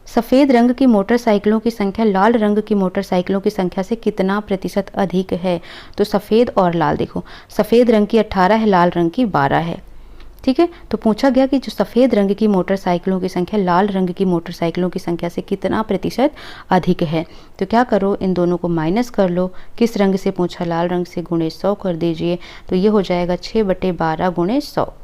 सफ़ेद रंग की मोटरसाइकिलों की संख्या लाल रंग की मोटरसाइकिलों की संख्या से कितना प्रतिशत अधिक है? तो सफ़ेद और लाल देखो, सफ़ेद रंग की 18 है, लाल रंग की 12 है। ठीक है, तो पूछा गया कि जो सफ़ेद रंग की मोटरसाइकिलों की संख्या लाल रंग की मोटरसाइकिलों की संख्या से कितना प्रतिशत अधिक है? तो क्या करो, इन दोनों को माइनस कर लो। किस रंग से पूछा? लाल रंग से, गुणे 100 कर दीजिए, तो ये हो जाएगा 6/12 गुणे 100।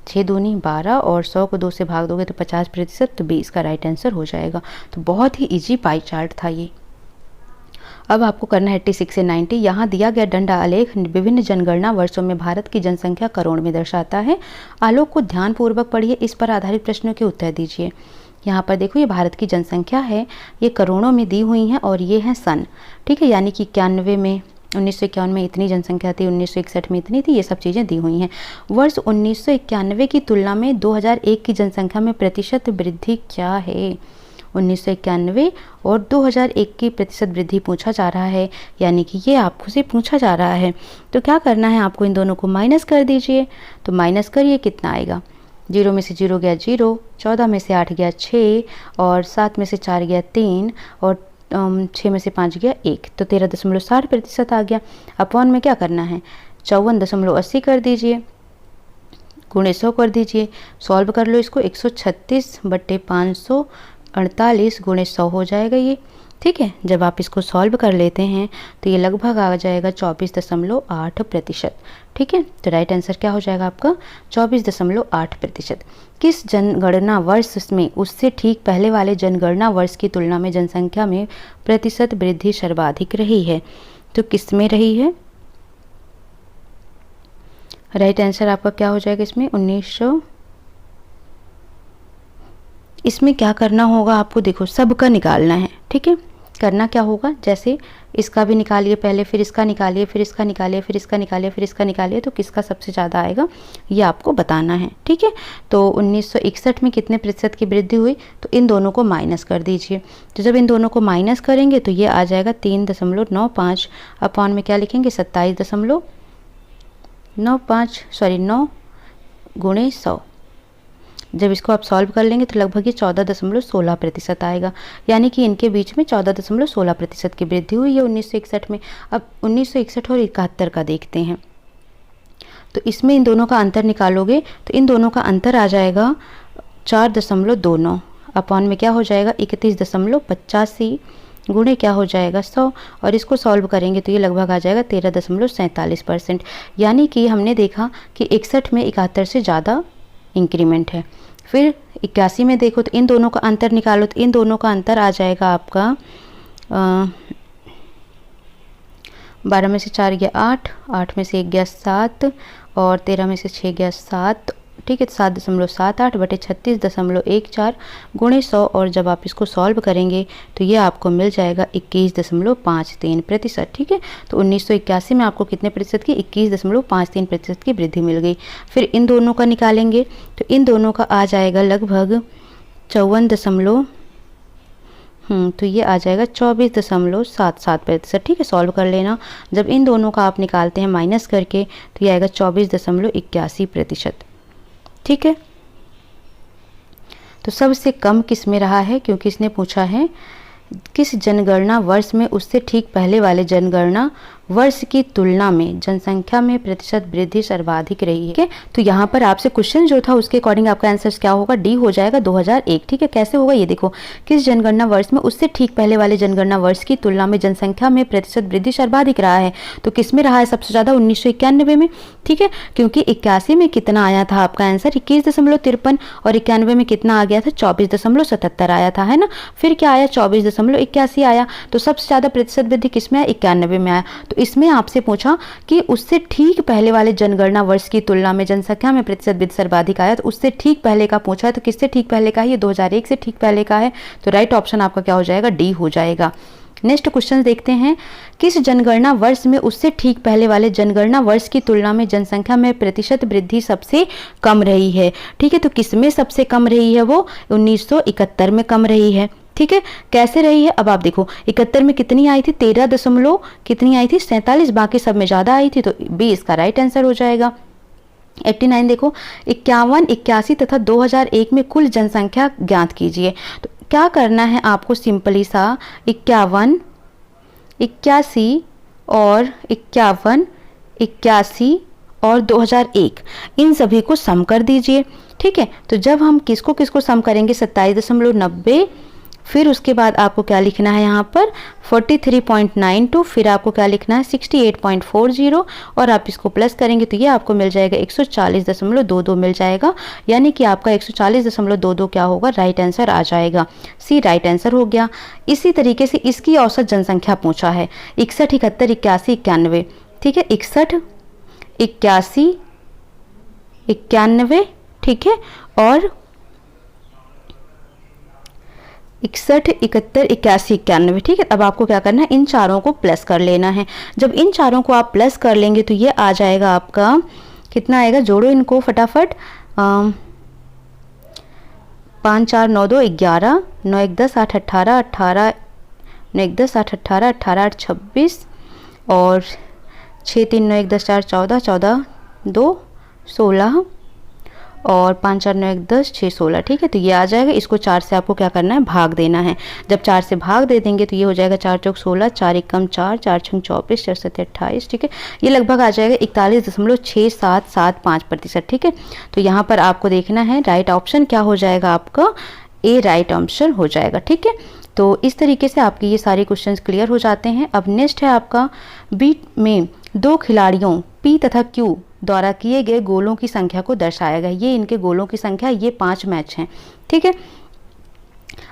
6 दूनी 12 और 100 को 2 से भाग दोगे तो 50%, तो 20 का राइट आंसर हो जाएगा। तो बहुत ही इजी पाई चार्ट था ये। अब आपको करना है 86 से 90। यहाँ दिया गया डंडा आलेख विभिन्न जनगणना वर्षों में भारत की जनसंख्या करोड़ में दर्शाता है। आलोक को ध्यानपूर्वक पढ़िए, इस पर आधारित प्रश्नों के उत्तर दीजिए। यहाँ पर देखो, ये भारत की जनसंख्या है, ये करोड़ों में दी हुई है और ये है सन। ठीक है, यानी कि 91 में 1951 में इतनी जनसंख्या थी, 1961 में इतनी थी, ये सब चीज़ें दी हुई हैं। वर्ष 1991 की तुलना में 2001 की जनसंख्या में प्रतिशत वृद्धि क्या है? 1991 और 2001 की प्रतिशत वृद्धि पूछा जा रहा है, यानी कि ये आपको से पूछा जा रहा है। तो क्या करना है आपको? इन दोनों को माइनस कर दीजिए। तो माइनस करिए, कितना आएगा? 0 में से 0 गया 0, 14 में से 8 गया 6 और 7 में से 4 गया 3 और 6 में से 5 गया 1, तो 13.60% आ गया। अपॉन में क्या करना है? 54.80 कर दीजिए, गुणे 100 कर दीजिए, सॉल्व कर लो इसको। 136/548 गुणे 100 हो जाएगा ये। ठीक है, जब आप इसको सॉल्व कर लेते हैं तो ये लगभग आ जाएगा 24.8%। ठीक है, तो राइट आंसर क्या हो जाएगा आपका? 24.8%। किस जनगणना वर्ष में उससे ठीक पहले वाले जनगणना वर्ष की तुलना में जनसंख्या में प्रतिशत वृद्धि सर्वाधिक रही है? तो किस में रही है? राइट आंसर आपका क्या हो जाएगा इसमें? इसमें क्या करना होगा आपको, देखो सबका निकालना है, ठीक है। करना क्या होगा, जैसे इसका भी निकालिए पहले, फिर इसका निकालिए, फिर इसका निकालिए, फिर इसका निकालिए, फिर इसका निकालिए, तो किसका सबसे ज़्यादा आएगा ये आपको बताना है, ठीक है। तो 1961 में कितने प्रतिशत की वृद्धि हुई, तो इन दोनों को माइनस कर दीजिए। तो जब इन दोनों को माइनस करेंगे तो ये आ जाएगा 3.95 अपॉन में क्या लिखेंगे 9 गुणे 100। जब इसको आप सॉल्व कर लेंगे तो लगभग ये 14.16% आएगा, यानी कि इनके बीच में 14.16% की वृद्धि हुई है 1961 में। अब 1961 और 71 का देखते हैं, तो इसमें इन दोनों का अंतर निकालोगे तो इन दोनों का अंतर आ जाएगा 4.29 अपॉन में क्या हो जाएगा 31.85 गुणे क्या हो जाएगा 100, और इसको सॉल्व करेंगे तो ये लगभग आ जाएगा 13.47%। यानी कि हमने देखा कि 61 में 71 से ज़्यादा इंक्रीमेंट है। फिर 81 में देखो तो इन दोनों का अंतर निकालो, तो इन दोनों का अंतर आ जाएगा आपका 12 में से 4 गया 8, 8 में से 1 गया 7 और 13 में से 6 गया 7, ठीक है। 7.78 बटे 36.14 गुणे 100, और जब आप इसको सॉल्व करेंगे तो ये आपको मिल जाएगा 21.53%, ठीक है। तो 1981 में आपको कितने प्रतिशत की 21.53% की वृद्धि मिल गई। फिर इन दोनों का निकालेंगे तो इन दोनों का आ जाएगा लगभग 54 तो ये आ जाएगा 24.77%, ठीक है। सॉल्व कर लेना, जब इन दोनों का आप निकालते हैं माइनस करके तो ये आएगा 24.81%, ठीक है। तो सबसे कम किस में रहा है, क्योंकि इसने पूछा है किस जनगणना वर्ष में उससे ठीक पहले वाले जनगणना वर्ष की तुलना में जनसंख्या में प्रतिशत वृद्धि सर्वाधिक रही है। तो यहाँ पर आपसे क्वेश्चन जो था उसके अकॉर्डिंग आपका आंसर क्या होगा, डी हो जाएगा 2001, ठीक है। कैसे होगा ये देखो, किस जनगणना वर्ष में उससे ठीक पहले वाले जनगणना वर्ष की तुलना में जनसंख्या में प्रतिशत वृद्धि सर्वाधिक रहा है, तो किस में रहा है सबसे ज़्यादा 1991 में, ठीक है। क्योंकि 81 में कितना आया था आपका आंसर 21.53 और 91 में कितना आ गया था 24.77 आया था, है ना। फिर क्या आया 24.81 आया, तो सबसे ज़्यादा प्रतिशत वृद्धि किस में आया 91 में आया। तो इसमें आपसे पूछा कि उससे ठीक पहले वाले जनगणना वर्ष की तुलना में जनसंख्या में प्रतिशत वृद्धि सर्वाधिक आया, तो उससे ठीक पहले का पूछा है, तो किससे ठीक पहले का है, ये 2001 से ठीक पहले का है। तो राइट ऑप्शन आपका क्या हो जाएगा, डी हो जाएगा। नेक्स्ट क्वेश्चन देखते हैं, किस जनगणना वर्ष में उससे ठीक पहले वाले जनगणना वर्ष की तुलना में जनसंख्या में प्रतिशत वृद्धि सबसे कम रही है, ठीक है। तो किसमें सबसे कम रही है, वो 1971 में कम रही है, ठीक है। कैसे रही है, अब आप देखो 71 में कितनी आई थी 13 कितनी आई थी 47, बाकी सब में ज़्यादा आई थी, तो बी इसका राइट आंसर हो जाएगा। 89 देखो 51, 81 तथा 2001 में कुल जनसंख्या ज्ञात कीजिए। तो क्या करना है आपको, सिंपली सा 51, 81 और 51, 81 और 2001 इन सभी को सम कर दीजिए, ठीक है। तो जब हम किसको किसको सम करेंगे 27.90, फिर उसके बाद आपको क्या लिखना है यहाँ पर 43.92, फिर आपको क्या लिखना है 68.40 और आप इसको प्लस करेंगे तो ये आपको मिल जाएगा 140.22 मिल जाएगा, यानी कि आपका 140.22 क्या होगा, राइट आंसर आ जाएगा। सी राइट आंसर हो गया। इसी तरीके से इसकी औसत जनसंख्या पूछा है 61, 71, 81, 91, ठीक है। 61, 81, 91, ठीक है, और 61, 71, 81, 91, ठीक है। अब आपको क्या करना है, इन चारों को प्लस कर लेना है। जब इन चारों को आप प्लस कर लेंगे तो ये आ जाएगा आपका कितना आएगा, जोड़ो इनको फटाफट, 5, 4, 9, 2, 11, 9, 1, 10, 8, 18, 18, 9, 1, 10, 8, 18, 18, 8, 26 और 6, 3, 9, 1, 10, 4, 14, 14, 2, 16 और 5, 4, 9, 1, 10, 6, 16, ठीक है। तो ये आ जाएगा, इसको 4 से आपको क्या करना है, भाग देना है। जब 4 से भाग दे देंगे तो ये हो जाएगा 4 चौक 16, 4 एकम 4, 4 छंग 24, 4 7 28, ठीक है। ये लगभग आ जाएगा 41.6775%, ठीक है। तो यहाँ पर आपको देखना है राइट ऑप्शन क्या हो जाएगा, आपका ए राइट ऑप्शन हो जाएगा, ठीक है। तो इस तरीके से आपके ये सारे क्वेश्चंस क्लियर हो जाते हैं। अब नेक्स्ट है आपका बी में 2 खिलाड़ियों पी तथा क्यू द्वारा किए गए गोलों की संख्या को दर्शाया गया। ये इनके गोलों की संख्या, ये 5 मैच हैं, ठीक है।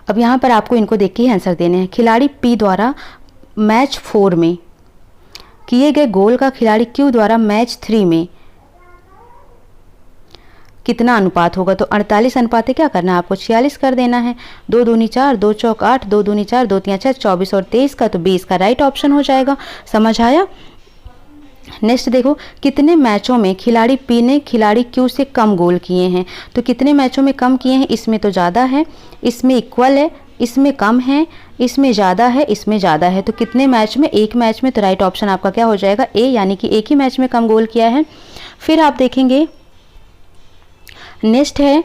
अब यहाँ पर आपको इनको देख के ही आंसर देने हैं। खिलाड़ी पी द्वारा मैच 4 में किए गए गोल का खिलाड़ी क्यू द्वारा मैच 3 में कितना अनुपात होगा, तो 48 अनुपात है, क्या करना है आपको 46 कर देना है। 2 दूनी 4, 2 चौक 8, 2 दूनी 4, 2 तिया 6, 24 और 23 का, तो 20 का राइट ऑप्शन हो जाएगा। समझ आया। नेक्स्ट देखो, कितने मैचों में खिलाड़ी पी ने खिलाड़ी क्यू से कम गोल किए हैं। तो कितने मैचों में कम किए हैं, इसमें तो ज़्यादा है, इसमें इक्वल है, इसमें कम है, इसमें ज़्यादा है, इसमें ज़्यादा है। तो कितने मैच में, एक मैच में, तो राइट ऑप्शन आपका क्या हो जाएगा ए, यानी कि एक ही मैच में कम गोल किया है। फिर आप देखेंगे नेक्स्ट है,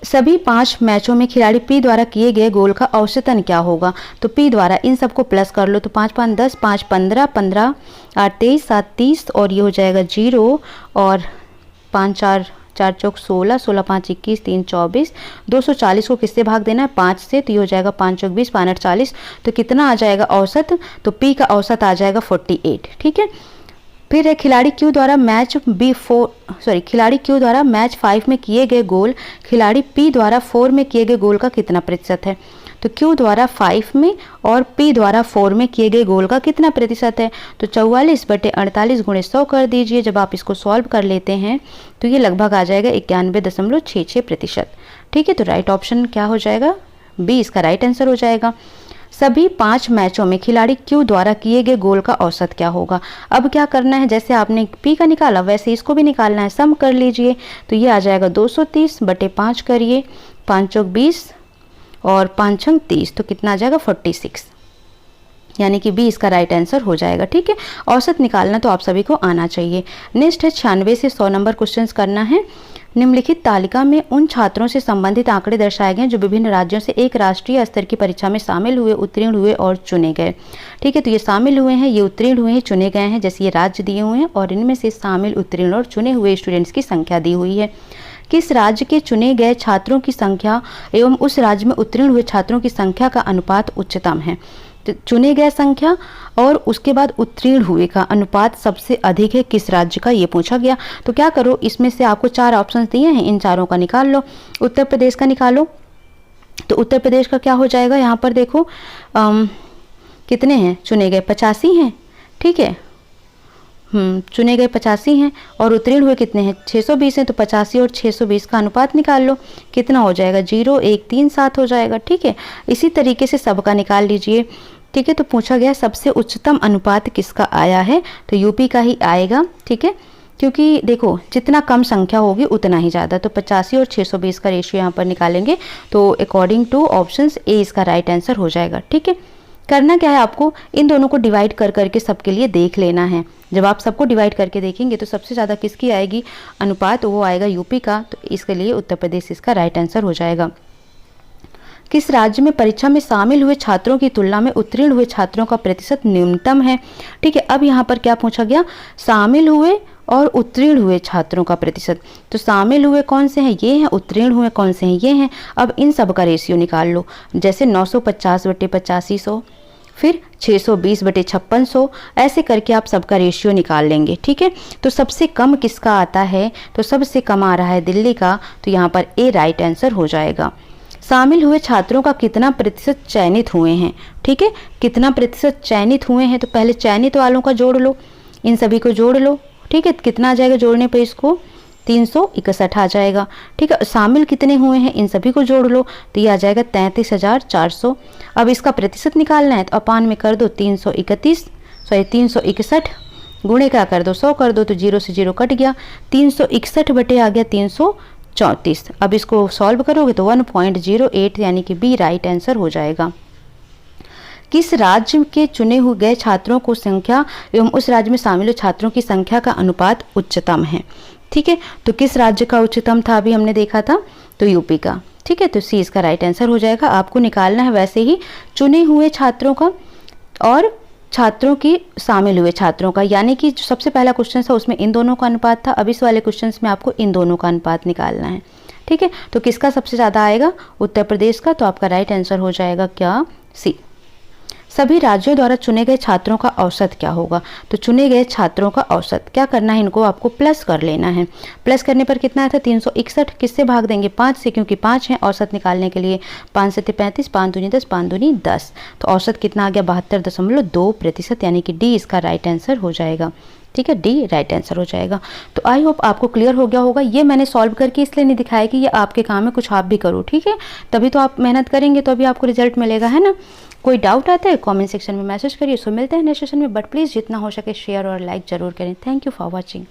सभी 5 मैचों में खिलाड़ी पी द्वारा किए गए गोल का औसतन क्या होगा। तो पी द्वारा इन सबको प्लस कर लो, तो 5 5 10, 5 15, 15 8 23, 7 30 और ये हो जाएगा 0 और 5 4 4 चौक 16, 16 5 21, 3 24, 240 को किससे भाग देना है 5 से, तो ये हो जाएगा 5 चौक 20, 5 8 40। तो कितना आ जाएगा औसत, तो पी का औसत आ जाएगा 48। ठीक है। फिर है खिलाड़ी क्यू द्वारा मैच 5 में किए गए गोल खिलाड़ी पी द्वारा 4 में किए गए गोल का कितना प्रतिशत है। तो क्यू द्वारा 5 में और पी द्वारा 4 में किए गए गोल का कितना प्रतिशत है। तो 44/48 × 100 कर दीजिए। जब आप इसको सॉल्व कर लेते हैं तो ये लगभग आ जाएगा 91.66%। ठीक है। तो राइट ऑप्शन क्या हो जाएगा, बी इसका राइट आंसर हो जाएगा। सभी 5 मैचों में खिलाड़ी क्यू द्वारा किए गए गोल का औसत क्या होगा। अब क्या करना है, जैसे आपने पी का निकाला वैसे इसको भी निकालना है, सम कर लीजिए। तो ये आ जाएगा 230/5 करिए, 5 चौक 20 और 5 छंग 30, तो कितना आ जाएगा 46, यानी कि बी इसका राइट आंसर हो जाएगा। ठीक है। औसत निकालना तो आप सभी को आना चाहिए। नेक्स्ट है 96 से 100 नंबर क्वेश्चंस करना है। निम्नलिखित तालिका में उन छात्रों से संबंधित आंकड़े दर्शाए गए जो विभिन्न राज्यों से एक राष्ट्रीय स्तर की परीक्षा में शामिल हुए, उत्तीर्ण हुए और चुने गए। ठीक है। तो ये शामिल हुए हैं, ये उत्तीर्ण हुए हैं, चुने गए हैं, जैसे ये राज्य दिए हुए हैं और इनमें से शामिल, उत्तीर्ण और चुने हुए स्टूडेंट्स की संख्या दी हुई है। किस राज्य के चुने गए छात्रों की संख्या एवं उस राज्य में उत्तीर्ण हुए छात्रों की संख्या का अनुपात उच्चतम है। तो चुने गए संख्या और उसके बाद उत्तीर्ण हुए का अनुपात सबसे अधिक है किस राज्य का, ये पूछा गया। तो क्या करो, इसमें से आपको 4 ऑप्शंस दिए हैं, इन चारों का निकाल लो। उत्तर प्रदेश का निकालो, तो उत्तर प्रदेश का क्या हो जाएगा, यहाँ पर देखो कितने हैं चुने गए, 85 हैं। ठीक है। चुने गए 85 हैं और उत्तीर्ण हुए कितने हैं 620 हैं। तो 85 और 620 का अनुपात निकाल लो, कितना हो जाएगा 0 1 3 7 हो जाएगा। ठीक है। इसी तरीके से सबका निकाल लीजिए। ठीक है। तो पूछा गया सबसे उच्चतम अनुपात किसका आया है, तो यूपी का ही आएगा। ठीक है। क्योंकि देखो जितना कम संख्या होगी उतना ही ज़्यादा, तो 85 और 620 का रेशियो यहाँ पर निकालेंगे तो अकॉर्डिंग टू ऑप्शंस ए इसका राइट आंसर हो जाएगा। ठीक है। करना क्या है, आपको इन दोनों को डिवाइड कर करके सबके लिए देख लेना है। जब आप सबको डिवाइड करके देखेंगे तो सबसे ज़्यादा किसकी आएगी अनुपात, वो आएगा यूपी का। तो इसके लिए उत्तर प्रदेश इसका राइट आंसर हो जाएगा। किस राज्य में परीक्षा में शामिल हुए छात्रों की तुलना में उत्तीर्ण हुए छात्रों का प्रतिशत न्यूनतम है। ठीक है। अब यहाँ पर क्या पूछा गया, शामिल हुए और उत्तीर्ण हुए छात्रों का प्रतिशत। तो शामिल हुए कौन से हैं, ये हैं, उत्तीर्ण हुए कौन से हैं, ये हैं। अब इन सब का रेशियो निकाल लो, जैसे 950/8500, फिर 620/5600, ऐसे करके आप सबका रेशियो निकाल लेंगे। ठीक है। तो सबसे कम किसका आता है, तो सबसे कम आ रहा है दिल्ली का, तो यहाँ पर ए राइट आंसर हो जाएगा। शामिल हुए छात्रों का कितना प्रतिशत चयनित हुए हैं। ठीक है। कितना प्रतिशत चयनित हुए हैं, तो पहले चयनित वालों का जोड़ लो, इन सभी को जोड़ लो। ठीक है। कितना आ जाएगा जोड़ने पर इसको 361 आ जाएगा। ठीक है। शामिल कितने हुए हैं, इन सभी को जोड़ लो, तो ये आ जाएगा 33,400। अब इसका प्रतिशत निकालना है तो अपान में कर दो 361 गुणे क्या कर दो 100 कर दो, तो 0 से 0 कट गया, 361 बटे आ गया 334। अब इसको सॉल्व करोगे तो 1.08, यानी कि बी राइट आंसर हो जाएगा। किस राज्य के चुने हुए गए छात्रों को संख्या एवं उस राज्य में शामिल छात्रों की संख्या का अनुपात उच्चतम है। ठीक है। तो किस राज्य का उच्चतम था, अभी हमने देखा था, तो यूपी का। ठीक है। तो सी इसका राइट आंसर हो जाएगा। आपको निकालना है वैसे ही चुने हुए छात्रों का और छात्रों की शामिल हुए छात्रों का, यानी कि जो सबसे पहला क्वेश्चन था उसमें इन दोनों का अनुपात था, अब इस वाले क्वेश्चन में आपको इन दोनों का अनुपात निकालना है। ठीक है। तो किसका सबसे ज़्यादा आएगा, उत्तर प्रदेश का, तो आपका राइट आंसर हो जाएगा क्या, सी। सभी राज्यों द्वारा चुने गए छात्रों का औसत क्या होगा, तो चुने गए छात्रों का औसत क्या करना है, इनको आपको प्लस कर लेना है। प्लस करने पर कितना आता है 361, किससे भाग देंगे 5 से, क्योंकि 5 है औसत निकालने के लिए। 5 से 35, 5 दूनी 10, 5 दूनी 10, तो औसत कितना आ गया 72.2%, यानी कि डी इसका राइट आंसर हो जाएगा। ठीक है, डी राइट आंसर हो जाएगा। तो आई होप आपको क्लियर हो गया होगा। ये मैंने सॉल्व करके इसलिए नहीं दिखाया कि ये आपके काम है, कुछ आप भी करो, ठीक है, तभी तो आप मेहनत करेंगे तो अभी आपको रिजल्ट मिलेगा, है ना। कोई डाउट आता है कमेंट सेक्शन में मैसेज करिए। सो मिलते हैं नेक्स्ट सेशन में, बट प्लीज़ जितना हो सके शेयर और लाइक जरूर करें। Thank you for watching.